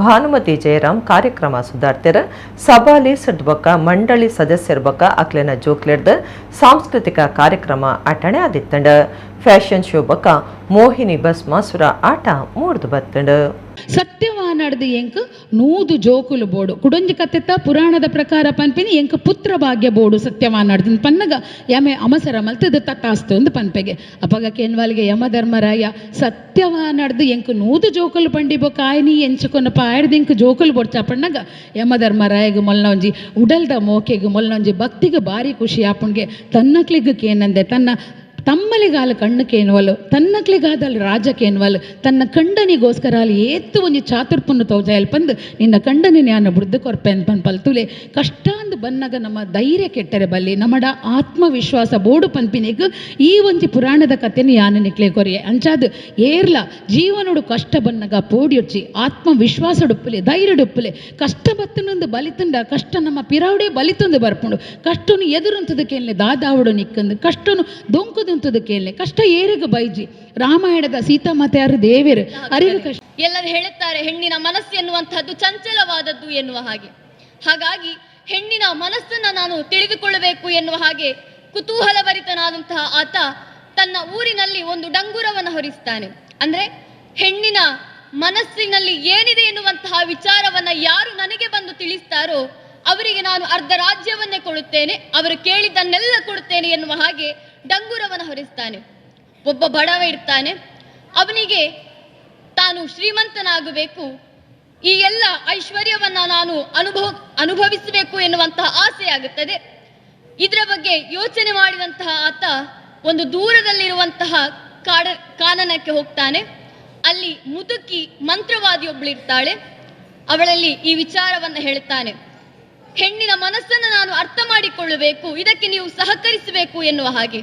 ಭಾನುಮತಿ ಜಯರಾಮ್ ಕಾರ್ಯಕ್ರಮ ಸುಧಾರ್ತೆರ. ಸಭಾಲಿ ಸಡ್ಬಕ ಮಂಡಳಿ ಸದಸ್ಯರ ಬಕ ಅಕ್ಲೆನ ಜೋಕ್ಲೆಡ್ದ ಸಾಂಸ್ಕೃತಿಕ ಕಾರ್ಯಕ್ರಮ ಅಟಣೆ ಆದಿತ್ತಂಡ. ಫ್ಯಾಷನ್ ಶೋ ಬಕ ಮೋಹಿನಿ ಭಸ್ಮಾಸುರ ಆಟ ಮೂಡ್ದು ಬತ್ತಂಡ. ಸತ್ಯವಾನಡ್ದು ಎಂಕ್ 100 ಜೋಕುಲು ಬೋಡು ಕುಡೊಂಜಿ ಕತ್ತೆತ್ತ ಪುರಾಣದ ಪ್ರಕಾರ ಪನ್ಪೆನಿ ಎಂಕ್ ಪುತ್ರ ಭಾಗ್ಯ ಬೋಡು ಸತ್ಯವಾನಡ್ದು ಪನ್ನಗ ಯಮೆ ಅಮಸರ ಮಲ್ತದ ತತ್ತಾಸ್ತು ಒಂದು ಪನ್ಪೆಗೆ ಅಪಗ ಕೆನ್ವಾಲ್ಗೆ ಯಮಧರ್ಮರಾಯ ಸತ್ಯವಾನಡ್ದು ಎಂಕ್ 100 ಜೋಕುಲು ಪಂಡಿಬೋ ಕಾಯ್ನಿ ಎಂಚುಕೊನ ಪಾಯಡ್ದು ಎಂಕ್ ಜೋಕುಲು ಬೊಡ್ಚ ಪನ್ನಗ ಯಮಧರ್ಮರಾಯಗೆ ಮೊಲ್ನೊಂಜಿ ಉಡಲ್ದ ಮೋಕೆಗೆ ಮೊಲ್ನೊಂಜಿ ಭಕ್ತಿಗೆ ಭಾರಿ ಖುಷಿ ಆಪುಣ್ಗೆ ತನ್ನಕ್ಲಿಗೆ ಕೇನಂದೆ ತನ್ನ ತಮ್ಮಲಿಗಾಲ ಕಣ್ಣಕ್ಕೇನುವಲು ತನ್ನಕ್ಲಿಗಾದಲ್ಲಿ ರಾಜಕ್ಕೇನುವಲು ತನ್ನ ಕಂಡನಿಗೋಸ್ಕರ ಅಲ್ಲಿ ಏತ್ತು ಒಂಜಿ ಚಾತುರ್ಪನ್ನು ತೋಜಾಯಲ್ ಪಂದು ನಿನ್ನ ಕಂಡನಿ ನಾನು ಬುಡ್ದು ಕೊರ್ಪೆನ್ ಪಲ್ತುಲೆ ಕಷ್ಟಾಂದು ಬನ್ನಗ ನಮ್ಮ ಧೈರ್ಯ ಕೆಟ್ಟರೆ ಬಲ್ಲಿ ನಮ್ಮಡ ಆತ್ಮವಿಶ್ವಾಸ ಬೋಡು ಪನ್ಪಿನಿಗೆ ಈ ಒಂಜಿ ಪುರಾಣದ ಕಥೆನ ಯಾನು ನಿಕ್ಲೆ ಕೊರಿಯೆ ಅಂಚಾದು ಏರ್ಲ ಜೀವನೋಡು ಕಷ್ಟ ಬನ್ನಗ ಪೋಡಿಯೊಚ್ಚಿ ಆತ್ಮವಿಶ್ವಾಸಡುಪ್ಪಲೆ ಧೈರ್ಯಡುಪ್ಪಲೆ ಕಷ್ಟ ಬತ್ತನೊಂದು ಬಲಿತಂಡ ಕಷ್ಟ ನಮ್ಮ ಪಿರಾವುಡೆ ಬಲಿತೊಂದು ಬರ್ಪುಂಡು ಕಷ್ಟನು ಎದುರಂತದಕ್ಕೇನೆ ದಾದಾವುಡು ನಿಕ್ಕಂದು ಕಷ್ಟನು ದೊಂಕುದು ಕೇಳಲೆ ಕಷ್ಟ ಏರಿಗ ಬೈಜಿ ರಾಮಾಯಣದ ಸೀತಾಮಾತೆ ಯಾರು ದೇವೇರು ಅರಿವು ಕಷ್ಟ. ಎಲ್ಲರೂ ಹೇಳುತ್ತಾರೆ ಹೆಣ್ಣಿನ ಮನಸ್ಸು ಎನ್ನುವಂತಹದ್ದು ಚಂಚಲವಾದದ್ದು ಎನ್ನುವ ಹಾಗೆ. ಹಾಗಾಗಿ ಹೆಣ್ಣಿನ ಮನಸ್ಸನ್ನ ನಾನು ತಿಳಿದುಕೊಳ್ಳಬೇಕು ಎನ್ನುವ ಹಾಗೆ ಕುತೂಹಲಭರಿತನಾದಂತಹ ಆತ ತನ್ನ ಊರಿನಲ್ಲಿ ಒಂದು ಡಂಗುರವನ್ನು ಹೊರಿಸ್ತಾನೆ. ಅಂದ್ರೆ ಹೆಣ್ಣಿನ ಮನಸ್ಸಿನಲ್ಲಿ ಏನಿದೆ ಎನ್ನುವಂತಹ ವಿಚಾರವನ್ನ ಯಾರು ನನಗೆ ಬಂದು ತಿಳಿಸ್ತಾರೋ ಅವರಿಗೆ ನಾನು ಅರ್ಧ ರಾಜ್ಯವನ್ನೇ ಕೊಡುತ್ತೇನೆ, ಅವರು ಕೇಳಿದ್ದನ್ನೆಲ್ಲ ಕೊಡುತ್ತೇನೆ ಎನ್ನುವ ಹಾಗೆ ಡಂಗುರವನ್ನು ಹೊರಿಸ್ತಾನೆ. ಒಬ್ಬ ಬಡವ ಇರ್ತಾನೆ, ಅವನಿಗೆ ತಾನು ಶ್ರೀಮಂತನಾಗಬೇಕು, ಈ ಎಲ್ಲ ಐಶ್ವರ್ಯವನ್ನ ನಾನು ಅನುಭವಿಸಬೇಕು ಎನ್ನುವಂತಹ ಆಸೆ ಆಗುತ್ತದೆ. ಇದರ ಬಗ್ಗೆ ಯೋಚನೆ ಮಾಡಿದಂತಹ ಆತ ಒಂದು ದೂರದಲ್ಲಿರುವಂತಹ ಕಾನನಕ್ಕೆ ಹೋಗ್ತಾನೆ. ಅಲ್ಲಿ ಮುದುಕಿ ಮಂತ್ರವಾದಿಯೊಬ್ಬಳಿರ್ತಾಳೆ. ಅವಳಲ್ಲಿ ಈ ವಿಚಾರವನ್ನು ಹೇಳ್ತಾನೆ, ಹೆಣ್ಣಿನ ಮನಸ್ಸನ್ನು ನಾನು ಅರ್ಥ ಮಾಡಿಕೊಳ್ಳಬೇಕು, ಇದಕ್ಕೆ ನೀವು ಸಹಕರಿಸಬೇಕು ಎನ್ನುವ ಹಾಗೆ.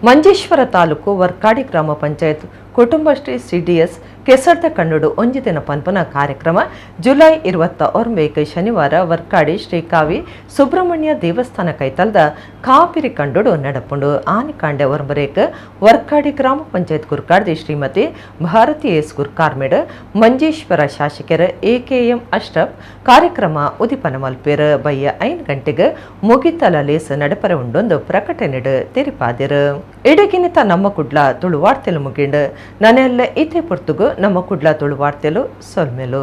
ಮಂಜೇಶ್ವರ ತಾಲೂಕು ವರ್ಕಾಡಿ ಗ್ರಾಮ ಪಂಚಾಯತ್ ಕುಟುಂಬಶ್ರೀ CDS ಕೆಸರ್ದ ಕಣ್ಣುಡು ಒಂಜಿದಿನ ಪನ್ಪನ ಕಾರ್ಯಕ್ರಮ ಜುಲೈ 21 ಶನಿವಾರ ವರ್ಕಾಡಿ ಶ್ರೀಕಾವಿ ಸುಬ್ರಹ್ಮಣ್ಯ ದೇವಸ್ಥಾನ ಕೈತಲ್ದ ಕಾಪಿರಿ ಕಂಡುಡು ನಡಪುಂಡು. ಆನಿಕಾಂಡೆ ಒರ್ಮರೇಕ್ ವರ್ಕಾಡಿ ಗ್ರಾಮ ಪಂಚಾಯತ್ ಗುರ್ಕಾಡ್ದಿ ಶ್ರೀಮತಿ ಭಾರತಿ ಎಸ್ ಗುರ್ಕಾರ್ಮೆಡ್ ಮಂಜೇಶ್ವರ ಶಾಸಕರ AKM ಅಶ್ರಫ್ ಕಾರ್ಯಕ್ರಮ ಉದಿಪನ ಮಲ್ಪೇರ್ ಬಯ್ಯ 5 ಗಂಟೆಗೆ ಮುಗಿತಲ ಲೇಸ್ ನಡಪರ ಉಂಡೊಂದು ಪ್ರಕಟಣೆಡು ತೆರಿಪಾದಿರು. ಇಡಗಿನಿತ ನಮ್ಮ ಕುಡ್ಲ ತುಳುವಾಡ್ತೆಲು ಮುಗಿಂಡು ನನೆಲ್ಲ ಇತೆ ಪೊರ್ತುಗು ನಮ್ಮ ಕುಡ್ಲ ತುಳುವಾಡ್ತೆಲು ಸೊಲ್ಮೆಲು.